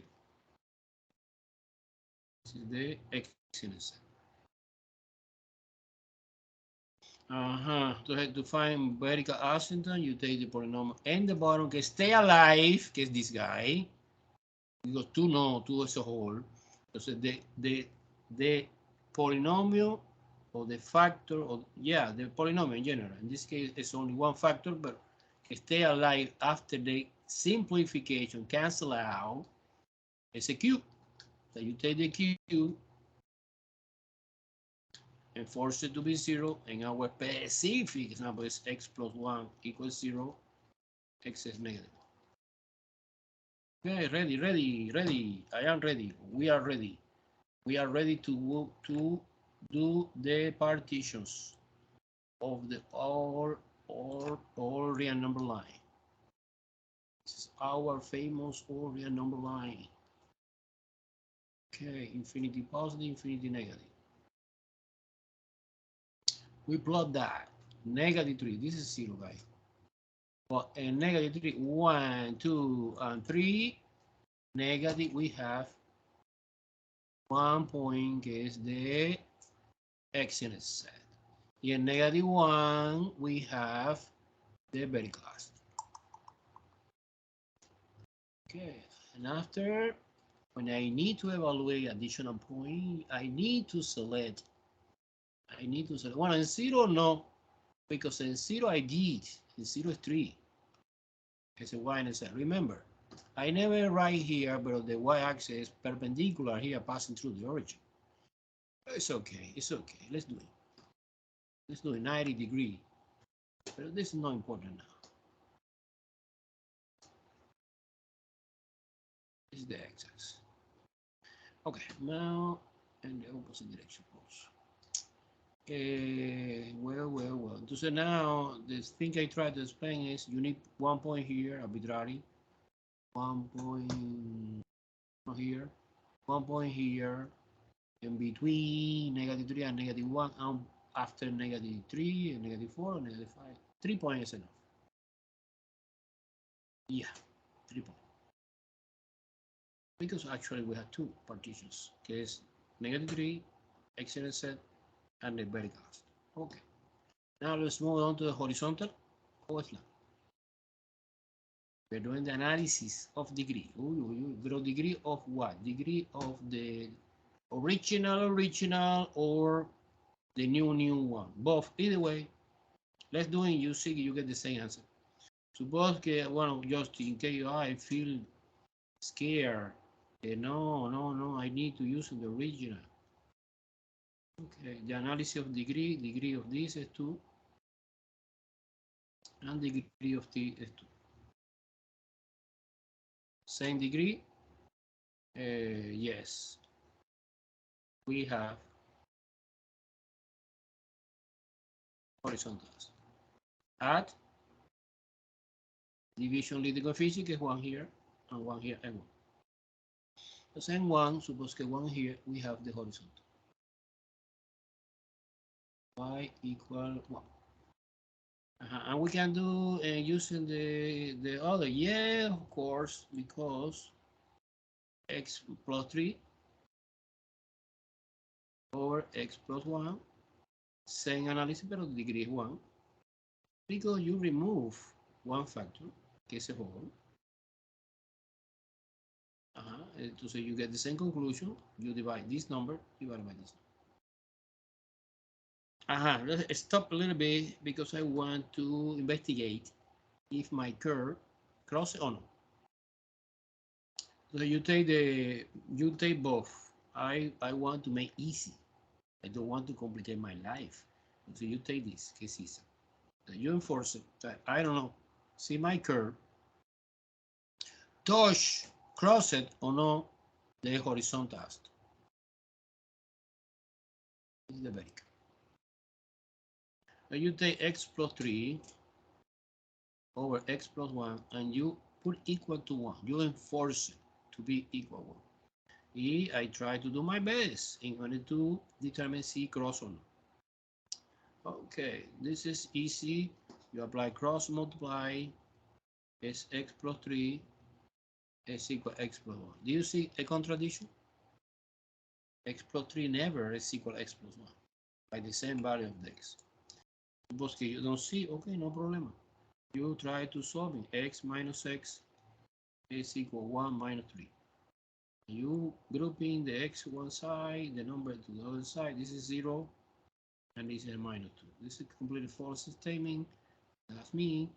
Speaker 1: is the x-intercept. Entonces, to find vertical asymptote, you take the polynomial in the bottom, que stay alive, que es this guy. Because 2 no, 2 is a whole. Entonces, the polynomial or the factor, or yeah, the polynomial in general. In this case, it's only one factor, but stay alive after the simplification, cancel out, it's a cube. So you take the cube and force it to be 0, and our specific example is x plus 1 equals 0, x is negative. Okay, ready. I am ready. We are ready. We are ready to do the partitions of the all real number line. This is our famous all real number line. Okay, infinity positive, infinity negative. We plot that. Negative 3. This is 0, guys. But in negative 3, 1, 2, and 3, negative, we have 1 point, is the x-intercept. In negative 1, we have the vertical asymptote. Okay, and after, when I need to evaluate additional point, I need to select. Well, in 0, no, because in 0 I did. In 0 is 3. It's a y-intercept. Remember, I never write here, but the y-axis is perpendicular here, passing through the origin. It's okay. Let's do it. Let's do it 90 degrees. But this is not important now. This is the x-axis. Okay, now in the opposite direction, pose. Well. So now the thing I try to explain is you need 1 point here, arbitrary. 1 point here, 1 point here, in between negative 3 and negative 1, and after negative 3 and negative 4 and negative 5. 3 points is enough. Yeah, 3 points. Because actually we have two partitions, que -3, excellent set, and the vertical. Okay. Now let's move on to the horizontal. ¿Cómo es la? We're doing the analysis of degree. But degree of what? Degree of the original or the new one. Both. Either way, let's do it. You see, you get the same answer. Suppose que, bueno, just in case I feel scared. No, I need to use the original. Okay, the analysis of degree of this is 2, and degree of t is 2. Same degree? Yes. We have horizontals. Add division leading coefficient, que is 1 here, and 1 here, and 1. The same one, suppose que 1 here, we have the horizontal. Y equal 1. And we can do using the other. Yeah, of course, because x plus 3 over x plus 1. Same analysis, pero degree is 1. Because you remove one factor, que es a whole. Entonces you get the same conclusion. You divide this number divided by this. Let's stop a little bit because I want to investigate if my curve crosses or not. So you take both. I want to make easy. I don't want to complicate my life. So you take this, que es easy. You enforce it. I don't know. See my curve. Touch, cross it or no, the horizontal. This is the vertical. Now you take x plus 3 over x plus 1 and you put equal to 1. You enforce it to be equal 1. I try to do my best in order to determine C cross or not. Okay, this is easy. You apply cross multiply is x plus 3 is equal x plus 1. Do you see a contradiction? X plus 3 never is equal x plus 1 by the same value of the x. Suppose que you don't see, okay, no problem. You try to solve it. X minus x is equal 1 minus 3. You grouping the x one side, the number to the other side. This is 0, and this is minus 2. This is a completely false statement. That means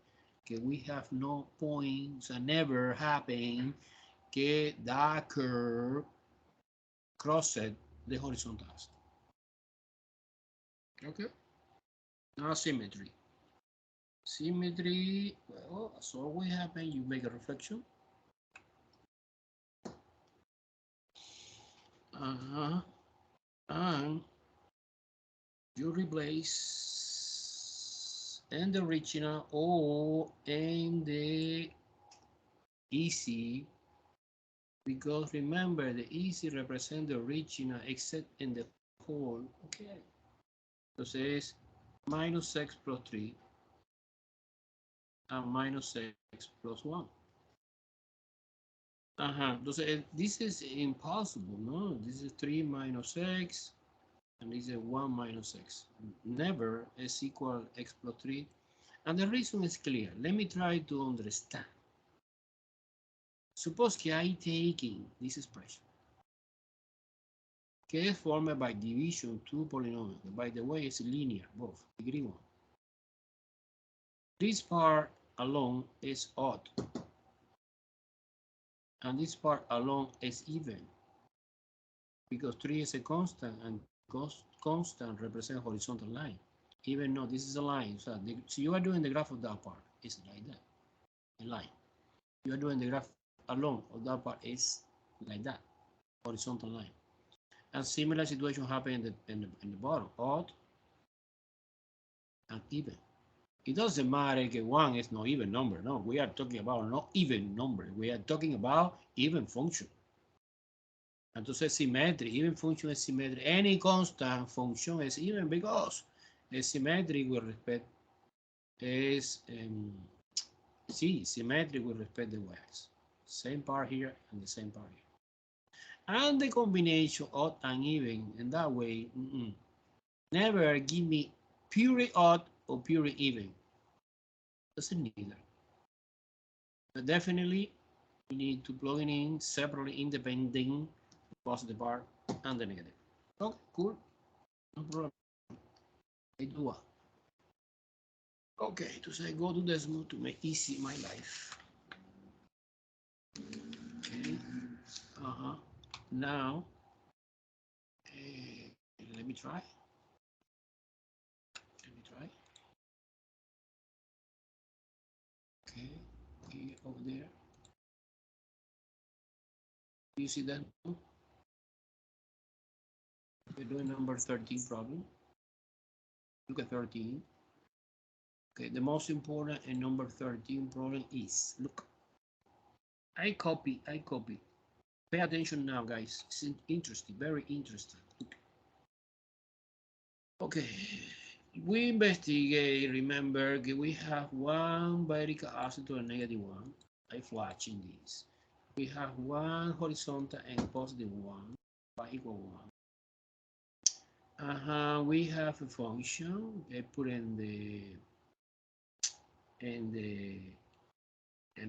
Speaker 1: that we have no points and never happen que that curve crossed the horizontal. Okay. Now symmetry. Symmetry, well, as always happen, you make a reflection. And you replace in the original or in the easy, because remember the easy represents the original except in the whole. Okay. Entonces minus x plus 3 and minus x plus 1. Entonces this is impossible, no? This is 3 minus x and this is 1 minus x. Never is equal x plus 3. And the reason is clear. Let me try to understand. Suppose que I taking this expression, que is formed by division two polynomials. By the way, it's linear, both, degree 1. This part alone is odd. And this part alone is even. Because 3 is a constant, and constant represents horizontal line. Even though this is a line. So you are doing the graph of that part. It's like that, a line. You are doing the graph alone of that part is like that, horizontal line. And similar situation happen in the bottom, odd and even. It doesn't matter if 1 is not even number. No, we are talking about not even number. We are talking about even function. Entonces symmetry, even function is symmetric. Any constant function is even because it's symmetric with respect is See, symmetry with respect to the y-axis. Same part here and the same part here. And the combination odd and even, and that way, never give me purely odd or purely even. Doesn't neither. But definitely, we need to plug it in separately, independent, positive part and the negative. Okay, cool. No problem. I do what? Okay, to say go to Desmond to make easy my life. Okay. Now, let me try. Okay, here over there. Do you see that? We're doing number 13 problem. Look at 13. Okay, the most important in number 13 problem is, look, I copy. Pay attention now, guys. It's interesting, very interesting. Look. Okay, we investigate, remember, we have one vertical asymptote and negative one. I flashing this. We have one horizontal and positive one, y equal 1. We have a function. I put in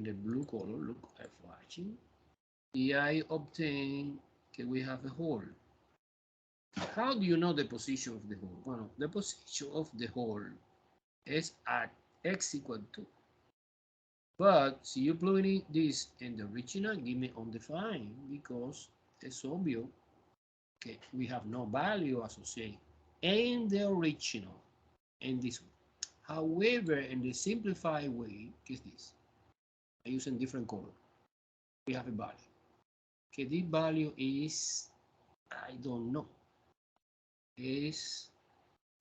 Speaker 1: the blue color. Look, I'm flashing. I obtain that we have a hole. How do you know the position of the hole? Well, the position of the hole is at x equal to. But see, you plug in this in the original, give me undefined because it's obvious. Okay, we have no value associated in the original, in this one. However, in the simplified way, is this. I'm using different color. We have a value. Okay, this value is, I don't know. Is,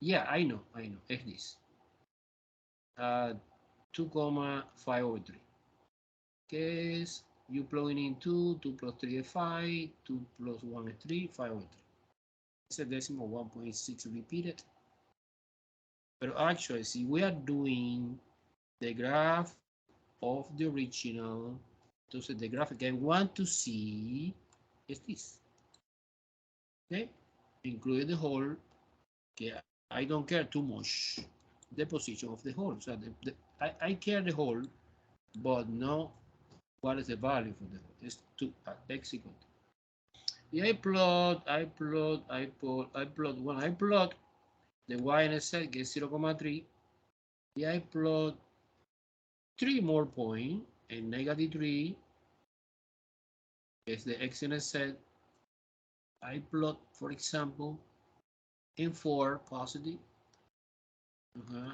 Speaker 1: yeah, I know, it's this. 2,503. Okay, you plug in 2 plus 3 is 5, 2 plus 1 is 3, 503. It's a decimal 1.6 repeated. But actually, see, we are doing the graph of the original. So the graphic I want to see is this. Okay, include the hole. Okay, I don't care too much the position of the hole. So I care the hole, but no, what is the value for the hole? It's 2 at x equal to. Yeah, I plot when I plot the y-intercept gets 0,3. Yeah, I plot 3 more points and -3 is the x-intercept. I plot, for example, in 4 positive.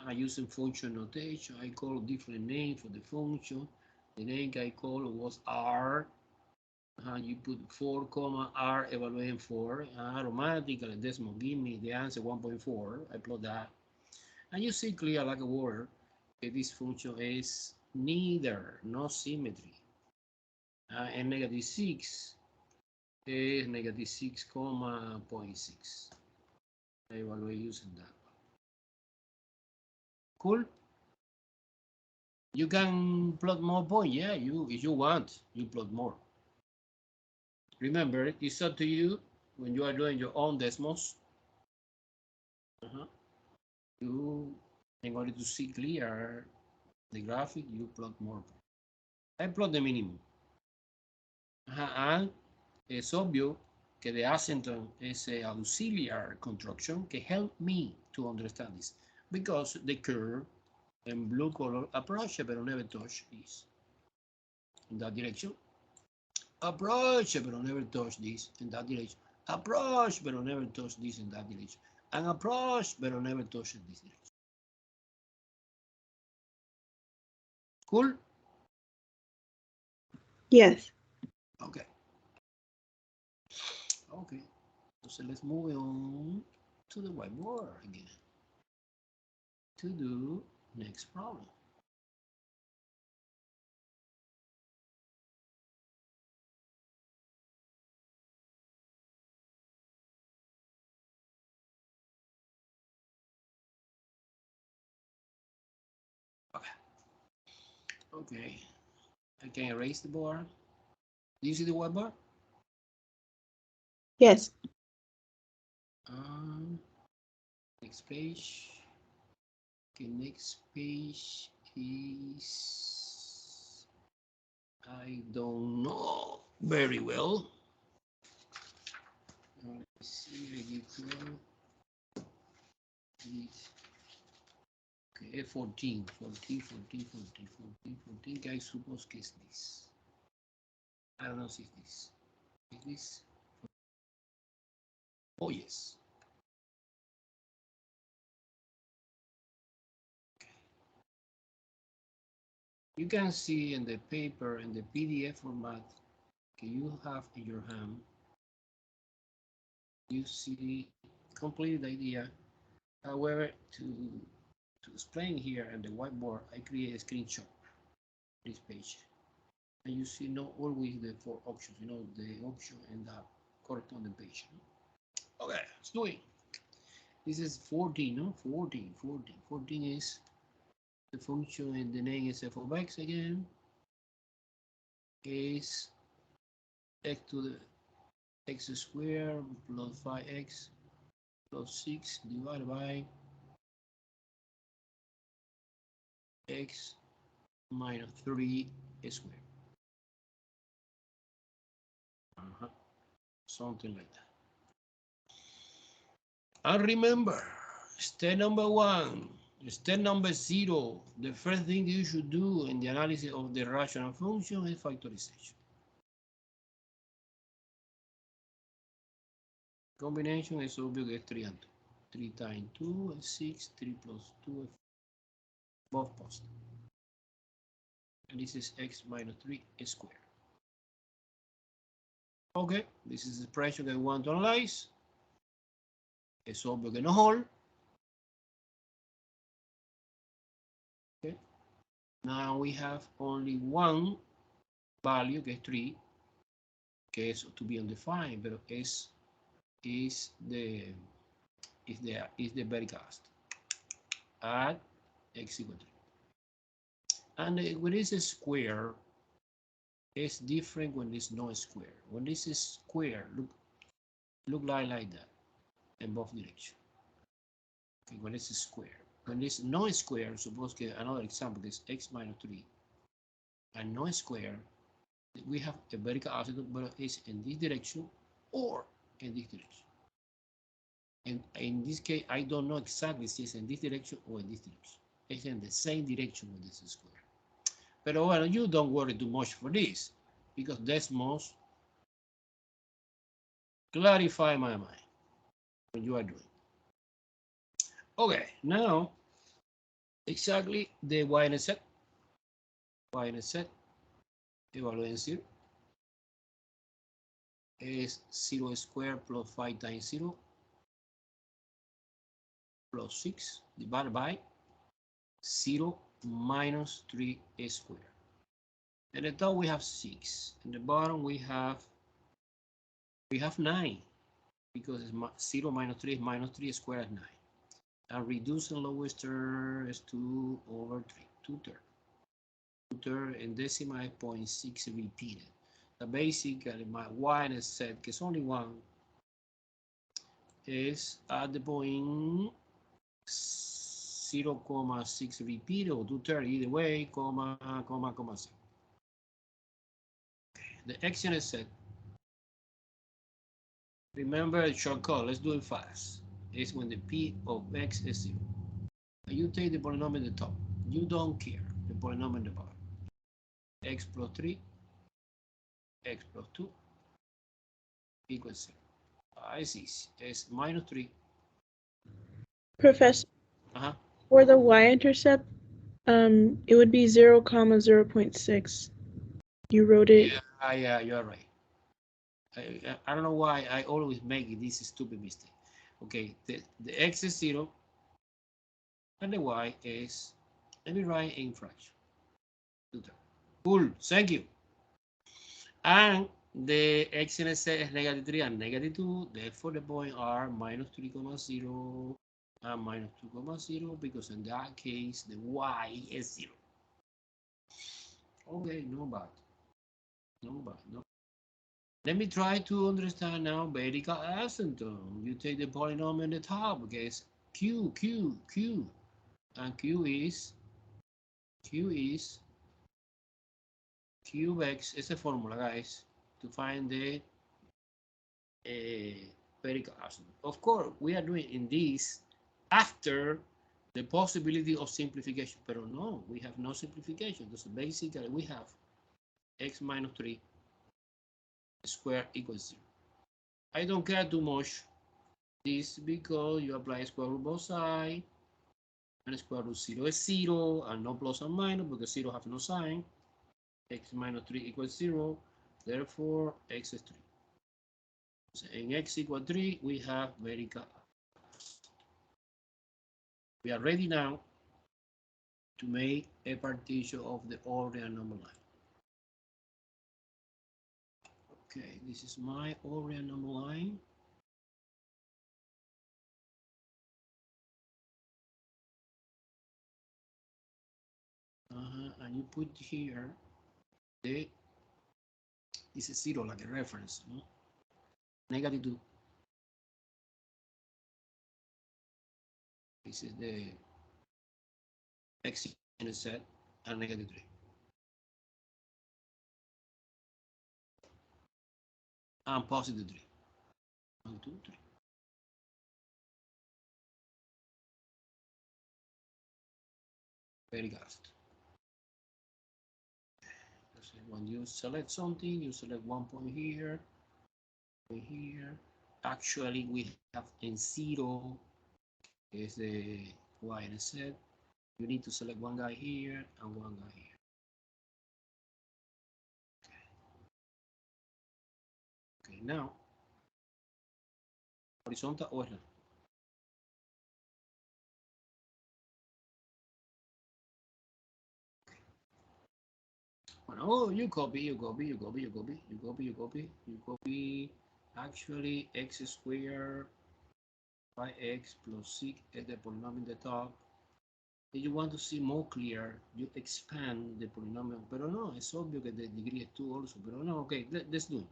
Speaker 1: I use a function notation. I call different name for the function. The name I call was R. You put 4, R evaluating 4. Automatically, decimal give me the answer 1.4. I plot that. And you see clear like a word that this function is neither, no symmetry. And -6 is -6,0.6. I evaluate using that. Cool. You can plot more points, yeah. If you want, you plot more. Remember, it's up to you when you are doing your own decimals. You, in order to see clear the graphic, you plot more. I plot the minimum. And it's obvious que the asymptote is an auxiliary construction que help me to understand this because the curve in blue color approach but never touch this in that direction. Approach but never touch this in that direction. Approach but never touch this in that direction. And approach but never touch this direction. Cool?
Speaker 2: Yes.
Speaker 1: Okay. Okay. So let's move on to the whiteboard again to do next problem. Okay. Okay, I can erase the bar. Do you see the white bar?
Speaker 2: Yes.
Speaker 1: Next page. Okay, next page is, I don't know very well. Let's see, I give okay, 14, que I suppose que es this. I don't know if it's this. Is this? Oh, yes. Okay. You can see in the paper, in the PDF format that you have in your hand, you see complete the idea. However, to explain here on the whiteboard, I create a screenshot this page. And you see not always the 4 options, you know, the option and the corresponding page. Okay, let's do it. This is 14, no? 14. 14 is the function and the name is f of x again. Is x to the x squared plus 5x plus 6 divided by x minus 3 squared. Something like that. And remember, step number 1, step number 0, the first thing you should do in the analysis of the rational function is factorization. Combination is obvious que es 3 and 2. 3 times 2 is 6, 3 plus 2 is both positive. And this is x minus 3 squared. Okay, this is the expression that we want to analyze. Es obvio que no hold. Okay. Now we have only one value, que es 3, que es to be undefined, pero is the very cast at x equal 3. And when it's a square, it's different when it's not square. When this is square, look like that in both directions. Okay, when it's a square. When it's not square, suppose que another example is x minus 3 and not square, we have a vertical asymptote, but it's in this direction or in this direction. And in this case, I don't know exactly if it's in this direction or in this direction. It's in the same direction with this square. But well, you don't worry too much for this, because that's most clarify my mind what you are doing. Okay, now exactly the y-intercept. Y-intercept, evaluate 0 is 0 squared plus 5 times 0 plus 6 divided by 0 minus 3 squared. At the top we have 6. In the bottom we have 9, because it's 0 minus 3 is minus 3 squared is 9. And reducing lowest term is 2 over 3, 2/3. 2/3 in decimal is 0.6 repeated. So basically my y-intercept, que is only 1, is at the point 0.6 repeated or 2/3 either way, comma, 0. The x-intercept, remember the shortcut, let's do it fast. It's when the p of x is 0. And you take the polynomial at the top. You don't care the polynomial at the bottom. X plus 3, x plus 2 equals 0. It's easy. It's minus 3.
Speaker 2: Professor, for the y-intercept, it would be 0, 0.6. You wrote it.
Speaker 1: Yeah, you're right. I don't know why I always make this stupid mistake. Okay, the x is 0 and the y is, let me write in fraction. Cool, thank you. And the x-intercept is negative 3 and negative 2, therefore the point are minus 3,0 and minus 2,0, because in that case the y is 0. Okay, no bad. No bad. No. Let me try to understand now vertical asymptote. You take the polynomial on the top, okay? It's Q, Q, Q. And Q is Q of X. It's a formula, guys, to find the vertical asymptote. Of course, we are doing in this after the possibility of simplification. But no, we have no simplification. So basically, we have x minus 3 squared equals 0. I don't care too much this because you apply square root both sides, and square root 0 is 0, and no plus and minus because 0 have no sign. X minus 3 equals 0, therefore x is 3. So in x equals 3, we have vertical. We are ready now to make a partition of the order number line. Okay, this is my order number line. And you put here this is 0 like a reference, no? Negative 2. This is the x intercept and negative 3. And positive 3. 1, 2, 3. Very fast. When you select something, you select 1 point here, here. Actually, we have in 0 is the y and z. You need to select one guy here and one guy here. Okay, now horizontal order. Oh, you copy. Actually, x squared by x plus 6 is the polynomial in the top. If you want to see more clear, you expand the polynomial. Pero no, it's obvious that the degree is 2 also. Pero no, okay, let's do it.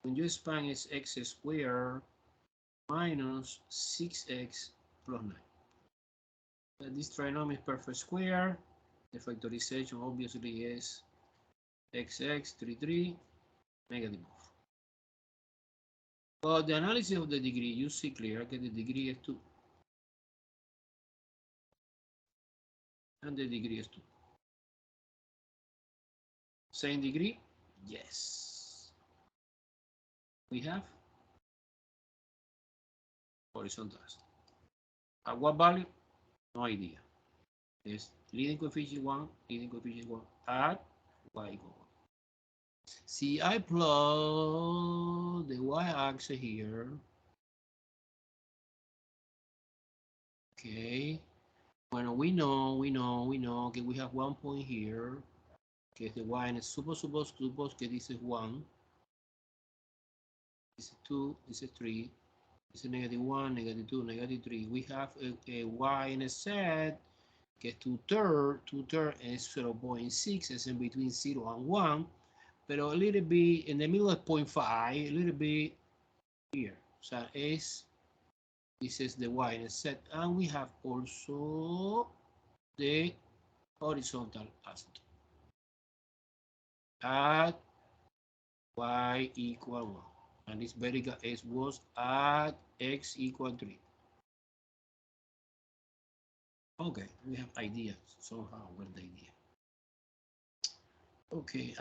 Speaker 1: When you expand, it's x squared minus 6x plus 9. This trinomial is perfect square. The factorization obviously is xx 3 negative. But the analysis of the degree, you see clear that the degree is 2. And the degree is 2. Same degree? Yes. We have horizontal. At what value? No idea. There's leading coefficient 1, leading coefficient 1 at y equal 1. See, I plot the y-axis here. Okay. Well, we know okay, we have 1 point here. Okay, the y, and suppose that this is 1. This is 2, this is 3. This is negative 1, negative 2, negative 3. We have a y and a z. Get 2/3 is 0.6, is in between 0 and 1, but a little bit in the middle of 0.5, a little bit here. So this is the y and z, and we have also the horizontal asymptote at y equal 1, and this vertical s was at x equal 3. Okay, we have ideas somehow with the idea. Okay,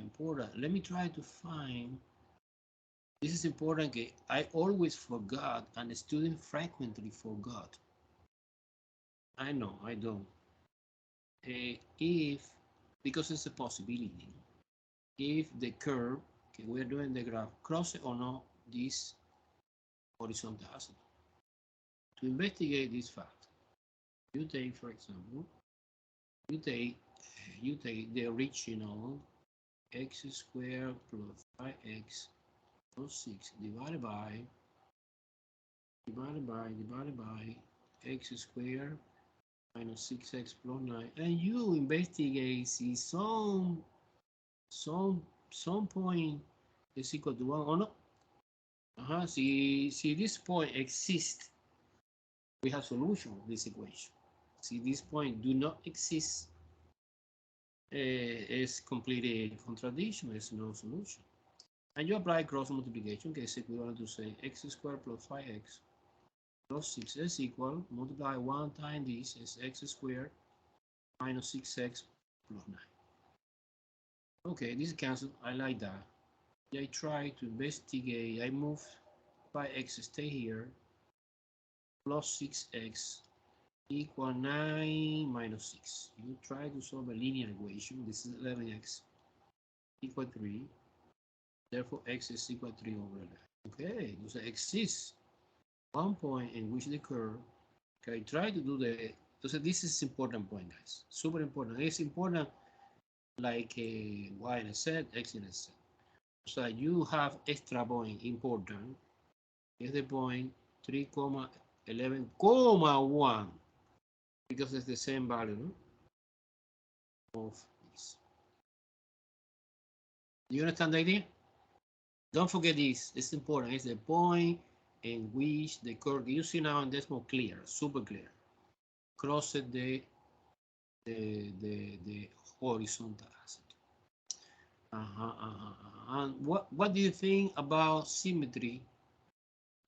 Speaker 1: important. Let me try to find. This is important. Okay, I always forgot, and the student frequently forgot. I know, I don't. If, because it's a possibility, if the curve, okay, we're doing the graph, crosses or not this horizontal asymptote. To investigate this fact, you take, for example, you take the original x squared plus 5x plus 6 divided by x squared minus 6x plus 9, and you investigate see some point is equal to 1 or not. See this point exists, we have solution of this equation. See this point do not exist, is completely contradiction, there's no solution. And you apply cross multiplication, okay, it's equivalent to say x squared plus 5x plus 6 is equal, multiply 1 times this is x squared minus 6x plus 9. Okay, this cancel, I like that. I try to investigate, I move 5x stay here, plus 6x equal 9 minus 6. You try to solve a linear equation. This is 11x equal 3. Therefore, x is equal to 3 over 11. Okay, so exists one point in which the curve, okay, try to do the, so this is important point, guys. Super important. It's important like y in a set, x in a set. So you have extra point important is the point 3, 11, 1 because it's the same value, no? Of this. Do you understand the idea? Don't forget this, it's important. It's the point in which the curve, you see now, and that's more clear, super clear. Crosses the horizontal asymptote. And what do you think about symmetry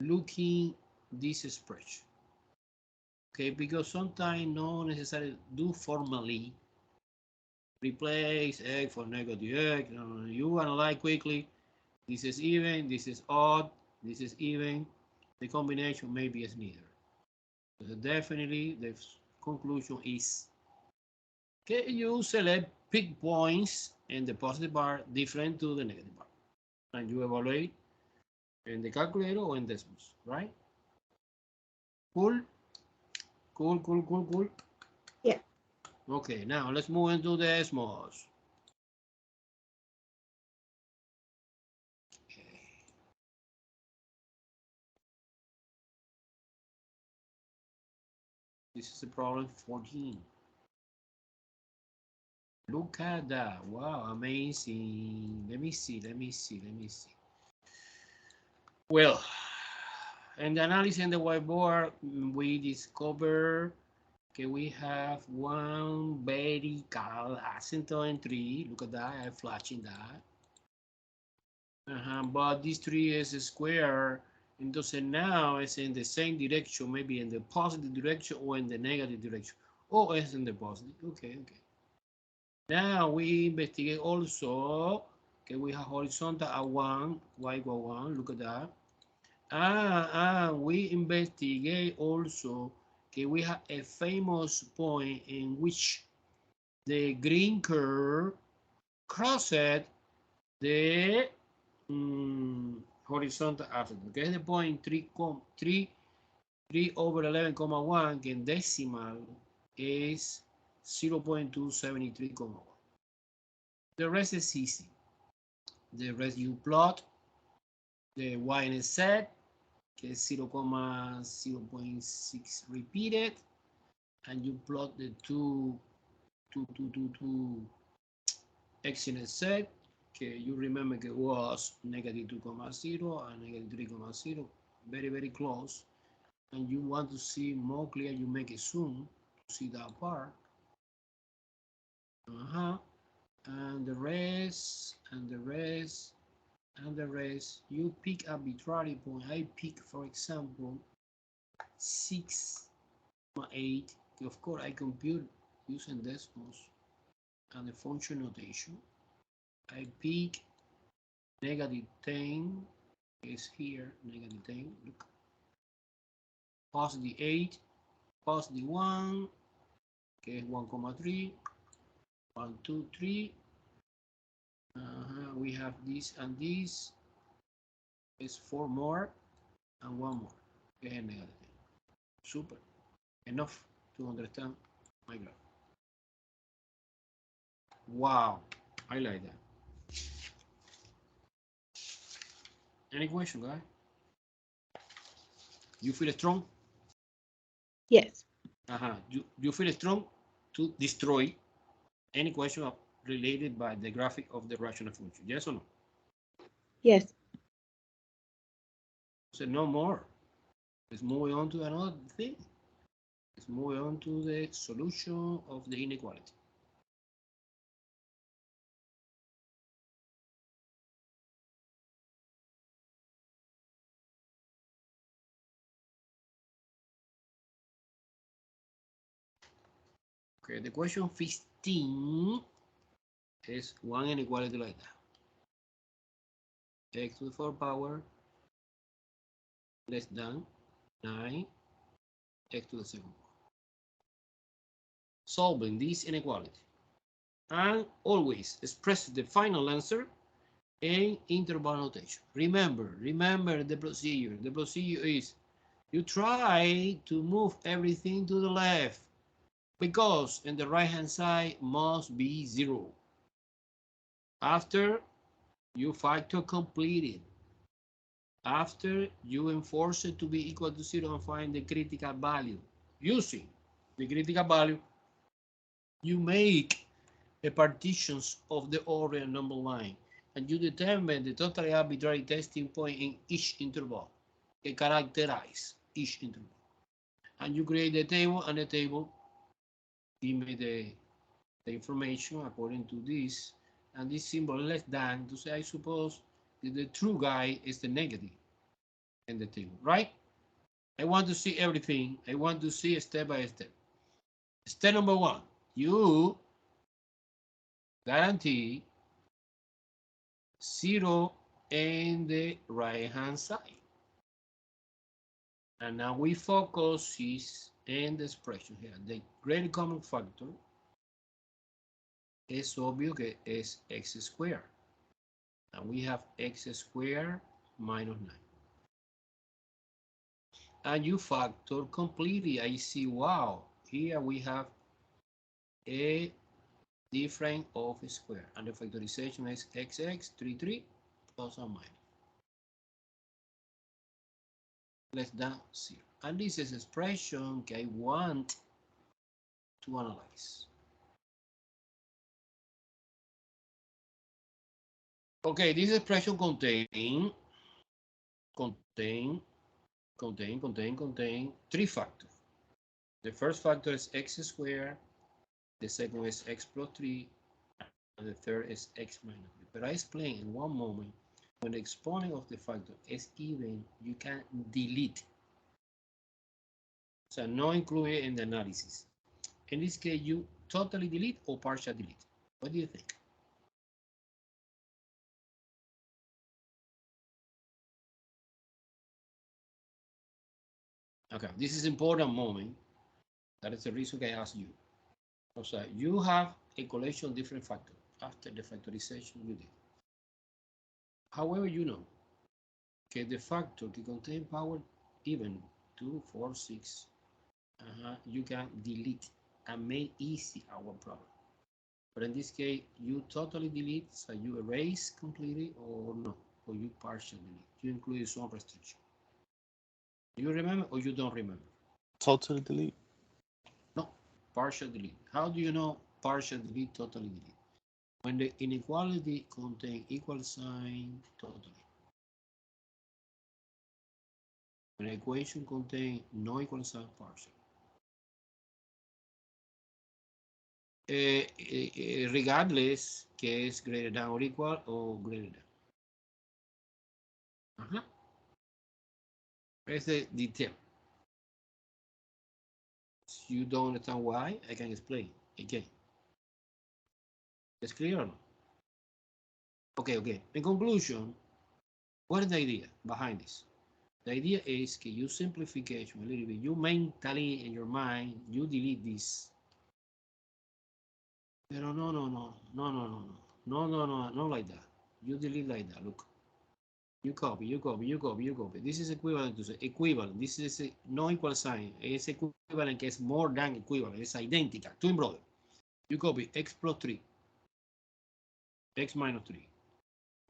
Speaker 1: looking this expression? Okay, because sometimes not necessarily do formally replace x for negative x. You analyze quickly. This is even, this is odd, this is even. The combination maybe is neither. So definitely the conclusion is, okay, you select pick points in the positive bar different to the negative bar. And you evaluate in the calculator or in Desmos, right? Cool? Cool.
Speaker 2: Yeah.
Speaker 1: Okay, now let's move into Desmos. Okay. This is the problem 14. Look at that. Wow, amazing. Let me see. Well, in the analysis in the whiteboard, we discover okay, we have one vertical asymptote 3. Look at that, I'm flashing that. But this 3 is a square, and so now it's in the same direction, maybe in the positive direction or in the negative direction. Oh, it's in the positive. Okay. Now we investigate also, okay, we have horizontal at 1, y equal 1, look at that. We investigate also, okay, we have a famous point in which the green curve crosses the horizontal asymptote. Okay, the point 3 over 11,1, que en decimal is 0.273,1. The rest is easy. The rest you plot the y-intercept, que is 0.6 repeated, and you plot the two x-intercept, que you remember it was negative 2,0 and negative 3,0, very close. And you want to see more clear, you make a zoom to see that part. And the rest, you pick arbitrary point. I pick, for example, 6,8. Of course, I compute using decimals and the function notation. I pick negative 10 is here, negative 10. Look, positive 8, positive 1, okay, 1,3, 1, 2, 3. We have this and this. It's 4 more and 1 more. Okay, negative. Super. Enough to understand my graph. Wow, I like that. Any question, guy? You feel strong?
Speaker 2: Yes.
Speaker 1: You feel strong to destroy any question related by the graphic of the rational function, yes or no?
Speaker 2: Yes.
Speaker 1: So no more. Let's move on to another thing. Let's move on to the solution of the inequality. Okay, the question 15 is one inequality like that. X to the 4th power less than 9 x to the 2nd power. Solving this inequality. And always express the final answer in interval notation. Remember the procedure. The procedure is you try to move everything to the left because in the right hand side must be 0. After you factor completed, after you enforce it to be equal to 0 and find the critical value. Using the critical value, you make the partitions of the order number line and you determine the totally arbitrary testing point in each interval. Characterize each interval. And you create the table, and the table give me the information according to this, and this symbol less than to say I suppose that the true guy is the negative in the table, right? I want to see everything. I want to see step by step. Step number 1, you guarantee 0 in the right hand side. And now we focus in the expression here. The great common factor es obvio que es x squared. And we have x squared minus 9. And you factor completely. I see, wow, here we have a difference of square. And the factorization is xx 33 plus or minus less than 0. And this is expression that I want to analyze. Okay, this expression contain 3 factors. The first factor is x squared, the second is x plus 3, and the third is x minus 3. But I explain in one moment, when the exponent of the factor is even, you can delete. So no include it in the analysis. In this case, you totally delete or partial delete. What do you think? Okay, this is important moment. That is the reason I asked you. So you have a collection of different factors after the factorization you did. However, you know that the factor that contain power even 2, 4, 6, you can delete and make easy our problem. But in this case, you totally delete, so you erase completely or no, or you partially delete. You include some restriction. You remember or you don't remember?
Speaker 3: Totally delete.
Speaker 1: No, partial delete. How do you know partial delete, totally delete? When the inequality contains equal sign totally. When the equation contains no equal sign partial. Regardless que es greater than or equal or greater than. It's the detail. If you don't understand why, I can explain again. It's clear or not? Okay. In conclusion, what is the idea behind this? The idea is that you simplification a little bit. You mentally in your mind, you delete this. Pero no, not like that. You delete like that. Look, you copy. This is equivalent to say equivalent. This is a no equal sign. It's equivalent que es more than equivalent. It's identical. Twin brother. You copy x plus 3, x minus 3,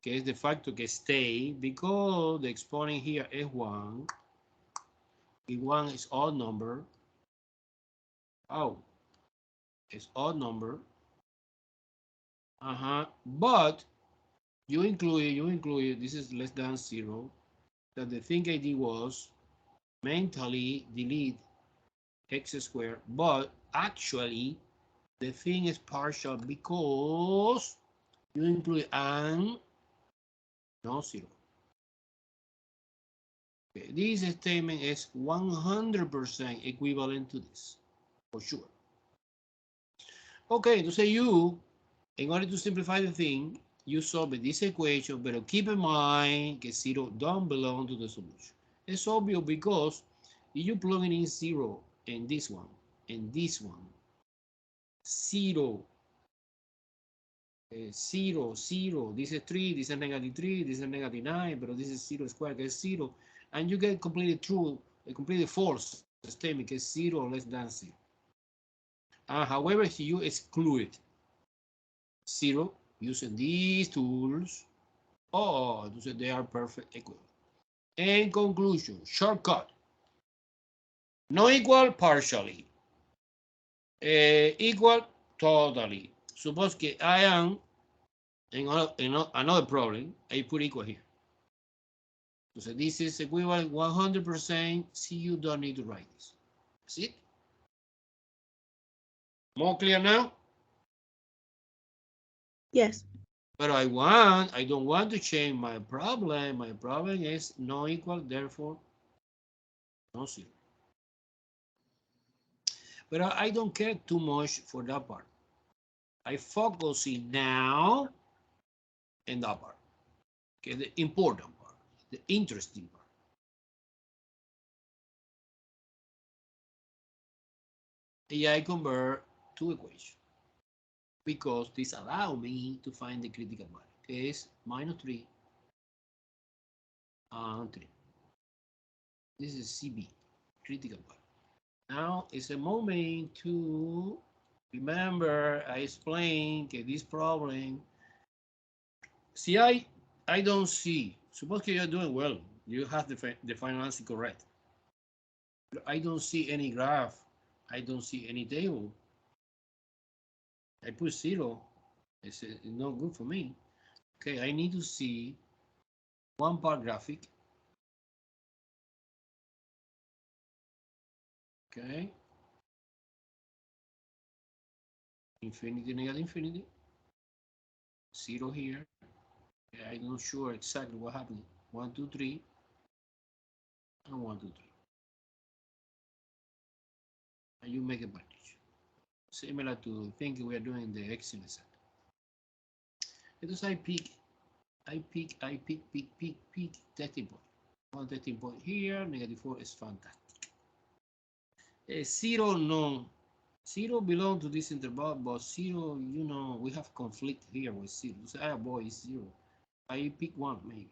Speaker 1: que es the factor que stay because the exponent here is 1. If 1 is odd number, Oh, it's odd number. But you include, this is less than 0. That the thing I did was mentally delete x squared, but actually the thing is partial because you include an no 0. Okay, this statement is 100% equivalent to this, for sure. Okay, entonces in order to simplify the thing, you solve this equation, but keep in mind that 0 don't belong to the solution. It's obvious because if you plug in 0 and this one, 0, 0, 0, this is 3, this is -3, this is -9, but this is 0 squared, is 0, and you get completely true, a completely false statement, is 0 less than 0. However, if you exclude 0 using these tools, they are perfect equivalent. In conclusion, shortcut, no equal partially, equal totally. Suppose que I am in another problem, I put equal here. So this is equivalent 100%. See, you don't need to write this. That's it. More clear now?
Speaker 2: Yes.
Speaker 1: But I don't want to change my problem. My problem is no equal, therefore no 0. But I don't care too much for that part. I focus in now in that part. Okay, the important part, the interesting part. And I convert two equations because this allows me to find the critical value. Okay, it's -3 and 3. This is CB, critical value. Now it's a moment to remember I explained this problem. See, I don't see. Suppose you're doing well. You have the final answer correct. I don't see any graph. I don't see any table. I put 0. It's not good for me. Okay, I need to see one part graphic. Okay. Infinity, negative infinity. 0 here. Okay, I'm not sure exactly what happened. 1, 2, 3. And 1, 2, 3. And you make a package. Similar to the thing we are doing the excellent set. Because I pick testing point. One testing point here, -4 is fantastic. 0, no. 0 belongs to this interval, but 0, you know, we have conflict here with 0. So I avoid 0. I pick 1 maybe.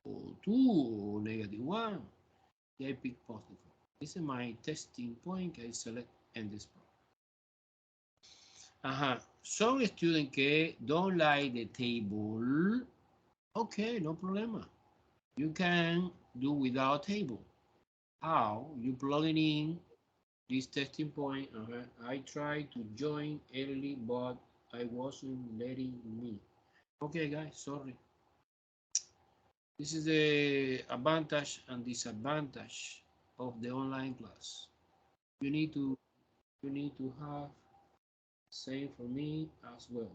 Speaker 1: Or 2, or -1. Yeah, I pick positive. This is my testing point. I select in this problem. Some students que don't like the table. Okay, no problem. You can do without table. How? You plug it in this testing point. I tried to join early, but I wasn't letting me. Okay, guys, sorry. This is the advantage and disadvantage of the online class. You need to have same for me as well.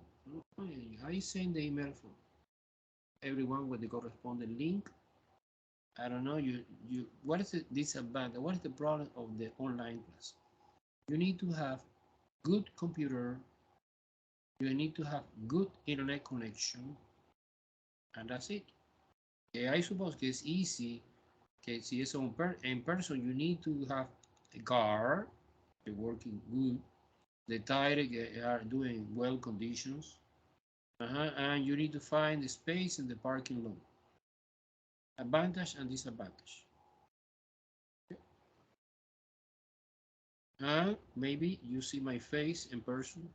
Speaker 1: I send the email for everyone with the corresponding link. I don't know, what is the disadvantage? What is the problem of the online class? You need to have good computer, you need to have good internet connection, and that's it. Okay, I suppose it's easy. Okay, see, so in person, you need to have a car, working good, the tire are doing well conditions, and you need to find the space in the parking lot. Advantage and disadvantage. And maybe you see my face in person.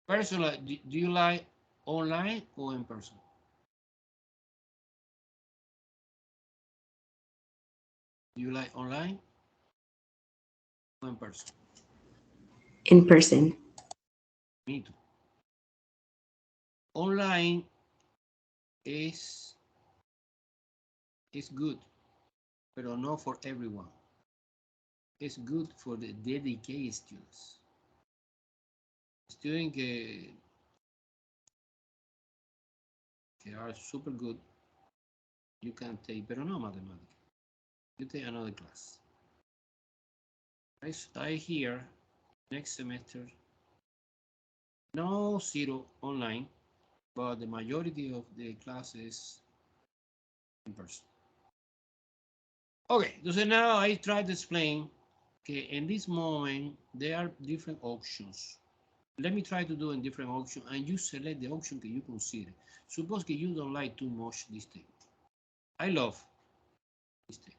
Speaker 1: Personally, do you like online or in person? Do you like online or in person?
Speaker 4: in person.
Speaker 1: Me too. Online is good, but not for everyone. It's good for the dedicated students. Students que are super good, you can take, pero no mathematics. You take another class. I hear next semester, no zero online, but the majority of the classes in person. Okay, so now I try to explain okay, in this moment, there are different options. Let me try to do a different option and you select the option that you consider. Suppose that you don't like too much this thing. I love this thing,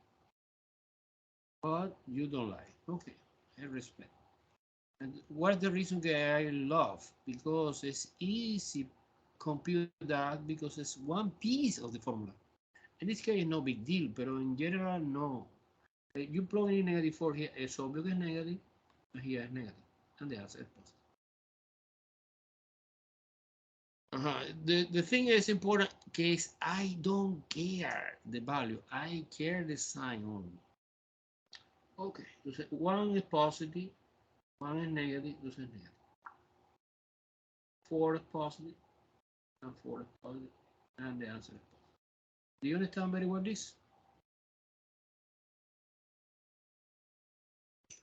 Speaker 1: but you don't like. Okay, I respect. And what's the reason that I love? Because it's easy compute that because it's one piece of the formula. In this case, no big deal, but in general, no. You plug in -4 here, it's obvious it's negative, and here is negative, and the answer is positive. The thing is important is I don't care the value, I care the sign only. Okay, so one is positive, one is negative, two is negative. 4 is positive, and 4 is positive, and the answer is positive. Do you understand very well this?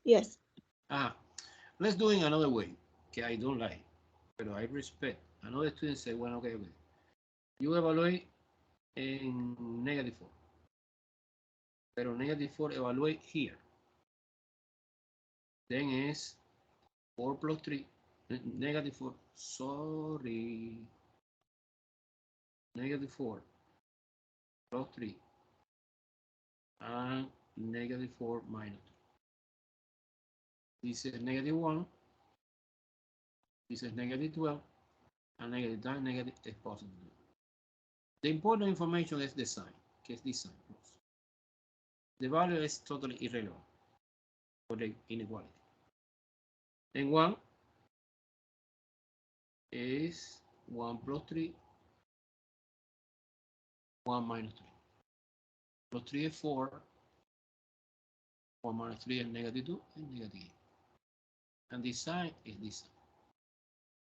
Speaker 2: Yes.
Speaker 1: Let's do it another way. Okay, I don't like, but I respect. Another student say, well, okay. You evaluate in -4. Pero -4 evaluate here. Then is 4 plus 3. -4. Sorry. -4 plus 3. And -4 minus 3. This is -1. This is -12. And negative is positive. The important information is the sign. Que es this sign. The value is totally irrelevant for the inequality. Then 1 is 1 plus 3, 1 minus 3. Plus 3 is 4, 1 minus 3 is -2 and -8. And this sign is this sign.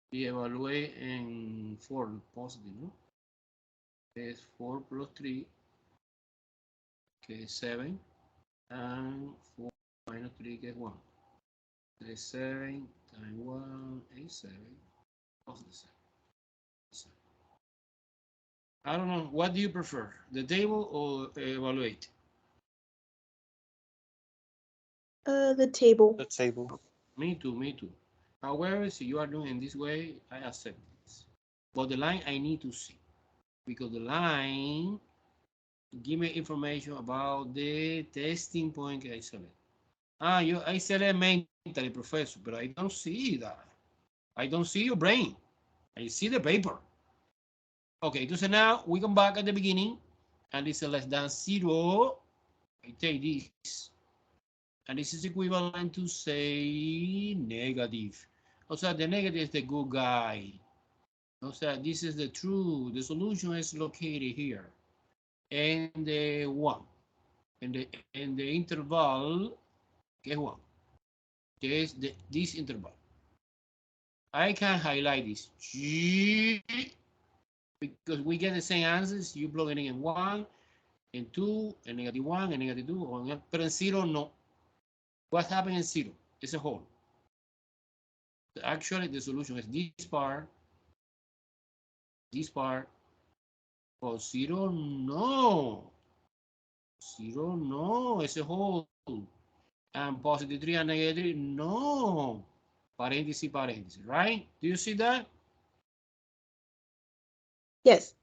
Speaker 1: We evaluate in 4 positive, no? It's 4 plus 3, que es 7, and 4 minus 3, que es 1. It's 7 times 1 is 7, positive 7. I don't know, what do you prefer, the table or evaluate?
Speaker 2: The table.
Speaker 3: The table.
Speaker 1: Me too. However, if you are doing it this way, I accept this. But the line I need to see, because the line give me information about the testing point I select. I select mentally, professor, but I don't see that. I don't see your brain. I see the paper. Okay, so now we come back at the beginning, and this is less than 0. I take this, and this is equivalent to say negative. Also, the negative is the good guy. Also, this is the true. The solution is located here, and the 1, and the interval is 1. Is this interval. I can highlight this because we get the same answers. You plug it in 1, and 2, and -1, and -2, but in 0, no. What happened in 0? It's a hole. Actually, the solution is this part, for 0, no. 0, no, it's a hole. And positive 3 and -3, no. Parenthesis, right? Do you see that?
Speaker 2: Yes.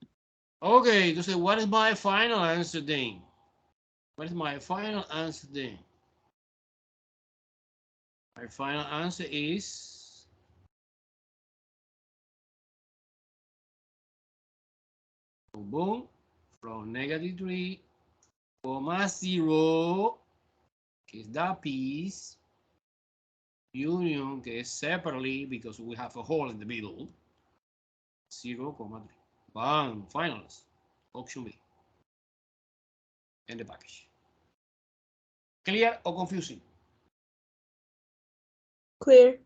Speaker 1: Okay, so what is my final answer then? What is my final answer then? My final answer is boom, from -3, 0, que is that piece, union, que es separately because we have a hole in the middle, 0,3. Bam, finals, option B, in the package. Clear or confusing?
Speaker 2: Clear.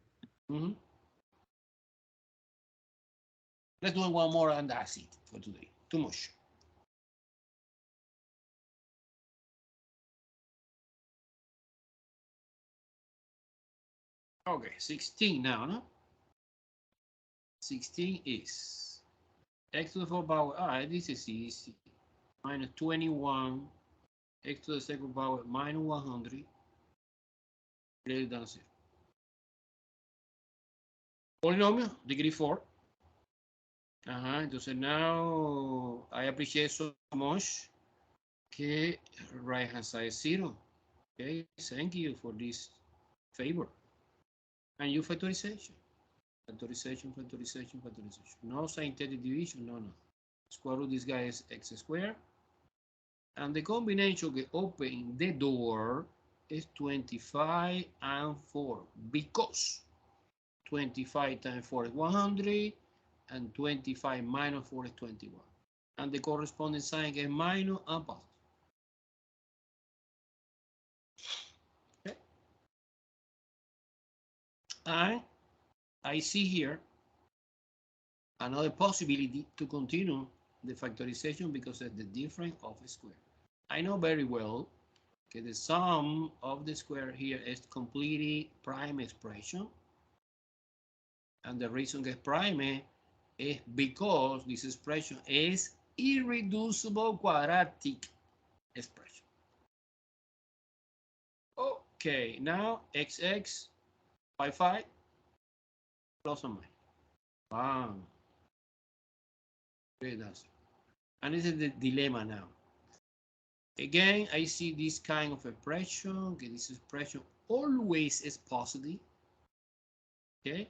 Speaker 1: Let's do one more and that's it for today. Too much. Okay, 16 now, no? 16 is x to the 4th power, this is easy, minus 21, x to the 2nd power, minus 100, greater than 0. Polinomio, degree 4. Entonces now I appreciate so much que right hand side is 0. Okay, thank you for this favor. And you factorization. Factorization. No synthetic division, no. Square root this guy is x squared. And the combination que open the door is 25 and 4 because 25 times 4 is 100 and 25 minus 4 is 21. And the corresponding sign is minus and positive. Okay. And I see here another possibility to continue the factorization because of the difference of a square. I know very well that the sum of the square here is completely prime expression. And the reason it's prime is because this expression is irreducible quadratic expression. Okay, now xx, 5, plus or minus. Bam. Great answer. And this is the dilemma now. Again, I see this kind of expression. Okay, this expression always is positive. Okay,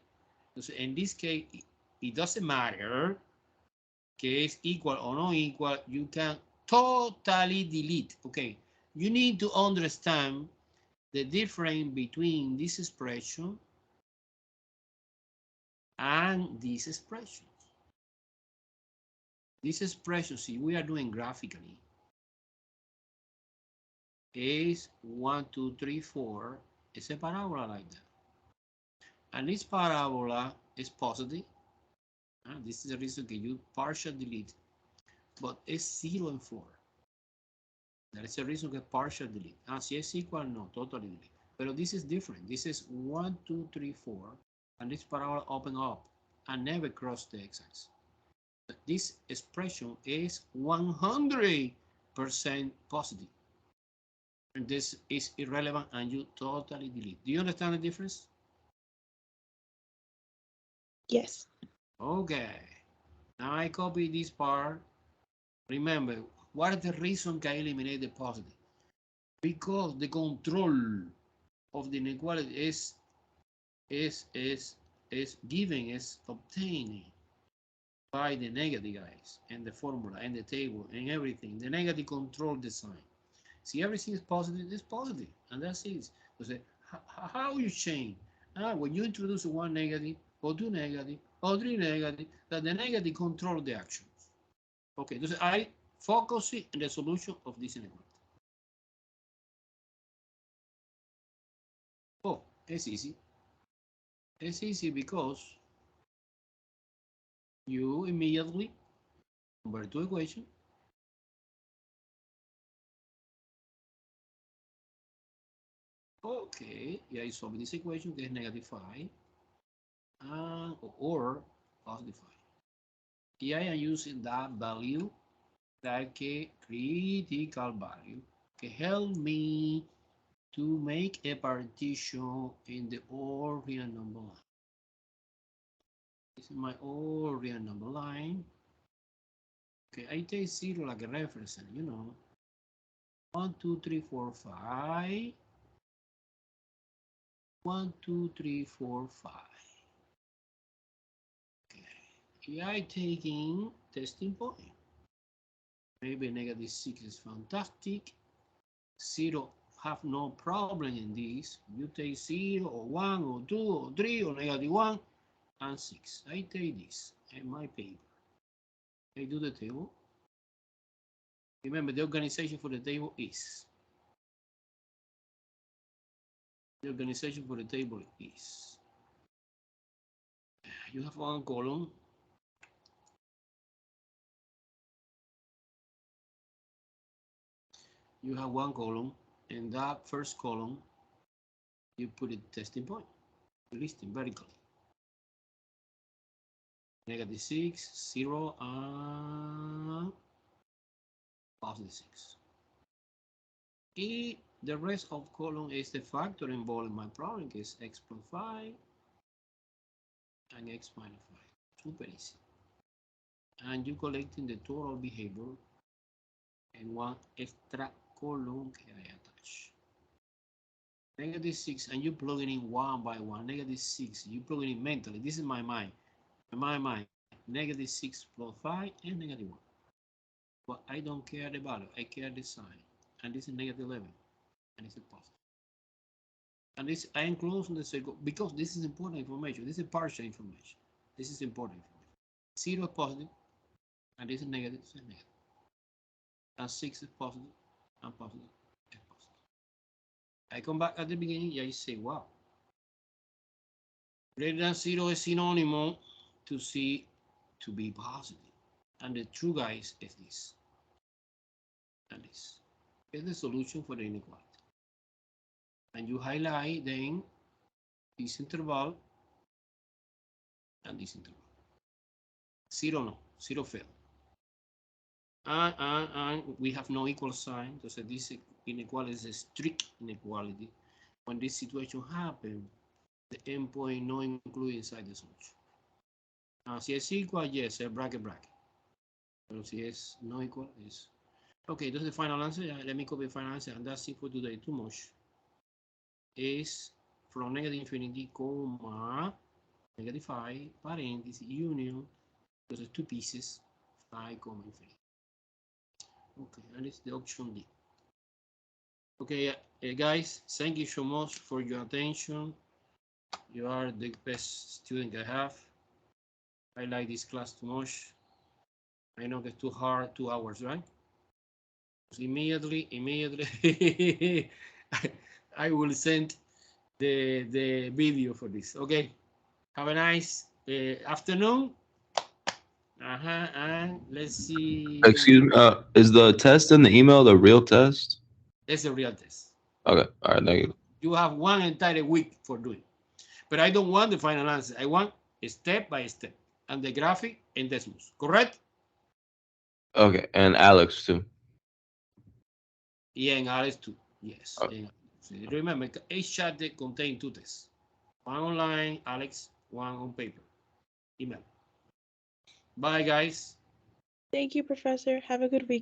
Speaker 1: so in this case, it doesn't matter que es equal or not equal. You can totally delete. Okay, you need to understand the difference between this expression and this expression. This expression, see, we are doing graphically, is 1, 2, 3, 4. It's a parabola like that. And this parabola is positive. This is the reason that you partial delete, but it's 0 and 4. That is the reason that partial delete. Si es equal, no, totally delete. But this is different. This is 1, 2, 3, 4, and this parabola open up and never cross the x-axis. This expression is 100% positive. And this is irrelevant and you totally delete. Do you understand the difference?
Speaker 2: Yes.
Speaker 1: Okay. Now I copy this part. Remember, what is the reason I eliminate the positive? Because the control of the inequality is obtained by the negative guys and the formula and the table and everything. The negative control the sign. See, everything is positive, it's positive, and that's it. So how you change? When you introduce one negative, or two negative, or three negative, that the negative control the actions. Okay, so I focus in the solution of this inequality. Oh, it's easy. It's easy because you immediately convert to equation. Okay, yeah, I solve this equation, que es negative 5, or positive 5. Y I am using that value, that critical value, que help me to make a partition in the all real number line. This is my all real number line. Okay, I take 0 like a reference, you know. 1, 2, 3, 4, 5. 1, 2, 3, 4, 5. Okay. Here I taking testing point. Maybe negative 6 is fantastic. 0 have no problem in this. You take 0 or 1 or 2 or 3 or -1 and 6. I take this in my paper. I do the table. Remember, the organization for the table is. The organization for the table is. You have one column. You have one column, and that first column, you put a testing point, listing vertically. -6, 0, and +6. The rest of column is the factor involved in my problem, is x plus 5 and x minus 5. Super easy. And you collecting the total behavior in one extra column que I attach. -6, and you plug it in one by one. -6, you plug it in mentally. This is my mind. In my mind, -6 plus 5 and -1. But I don't care the value, I care the sign. And this is -11, and it's a positive. And this I enclose in the circle because this is important information. This is partial information. This is important information. 0 is positive, and this is negative, so negative. And 6 is positive, and positive is positive. I come back at the beginning, and I say, wow. Greater than 0 is synonymous to C to be positive. And the true guys is this. And this is the solution for the inequality. And you highlight then this interval and this interval. 0 no, 0 fail. And we have no equal sign. So this inequality is a strict inequality. When this situation happens, the endpoint not included inside the solution. Now, si es equal, yes, bracket, bracket. Pero si es no equal, is. Okay, that's the final answer. Let me copy the final answer, and that's it for today. Too much is from -infinity, comma, -5, parenthesis, union, those are two pieces, 5, infinity. Okay, and it's the option D. Okay, guys, thank you so much for your attention. You are the best student I have. I like this class too much. I know it's too hard, 2 hours, right? So immediately, I will send the video for this. Okay, have a nice afternoon. And let's see.
Speaker 4: Excuse me, is the test in the email the real test?
Speaker 1: It's a real test.
Speaker 4: Okay, all right, thank you.
Speaker 1: You have one entire week for doing. But I don't want the final answer. I want step by step. And the graphic in decimals, correct?
Speaker 4: Okay, and Alex too.
Speaker 1: Yeah, and Alex too. Yes.
Speaker 4: Okay.
Speaker 1: Remember, each chapter contains 2 tests. One online, Alex, one on paper. Email. Bye, guys.
Speaker 2: Thank you, Professor. Have a good week.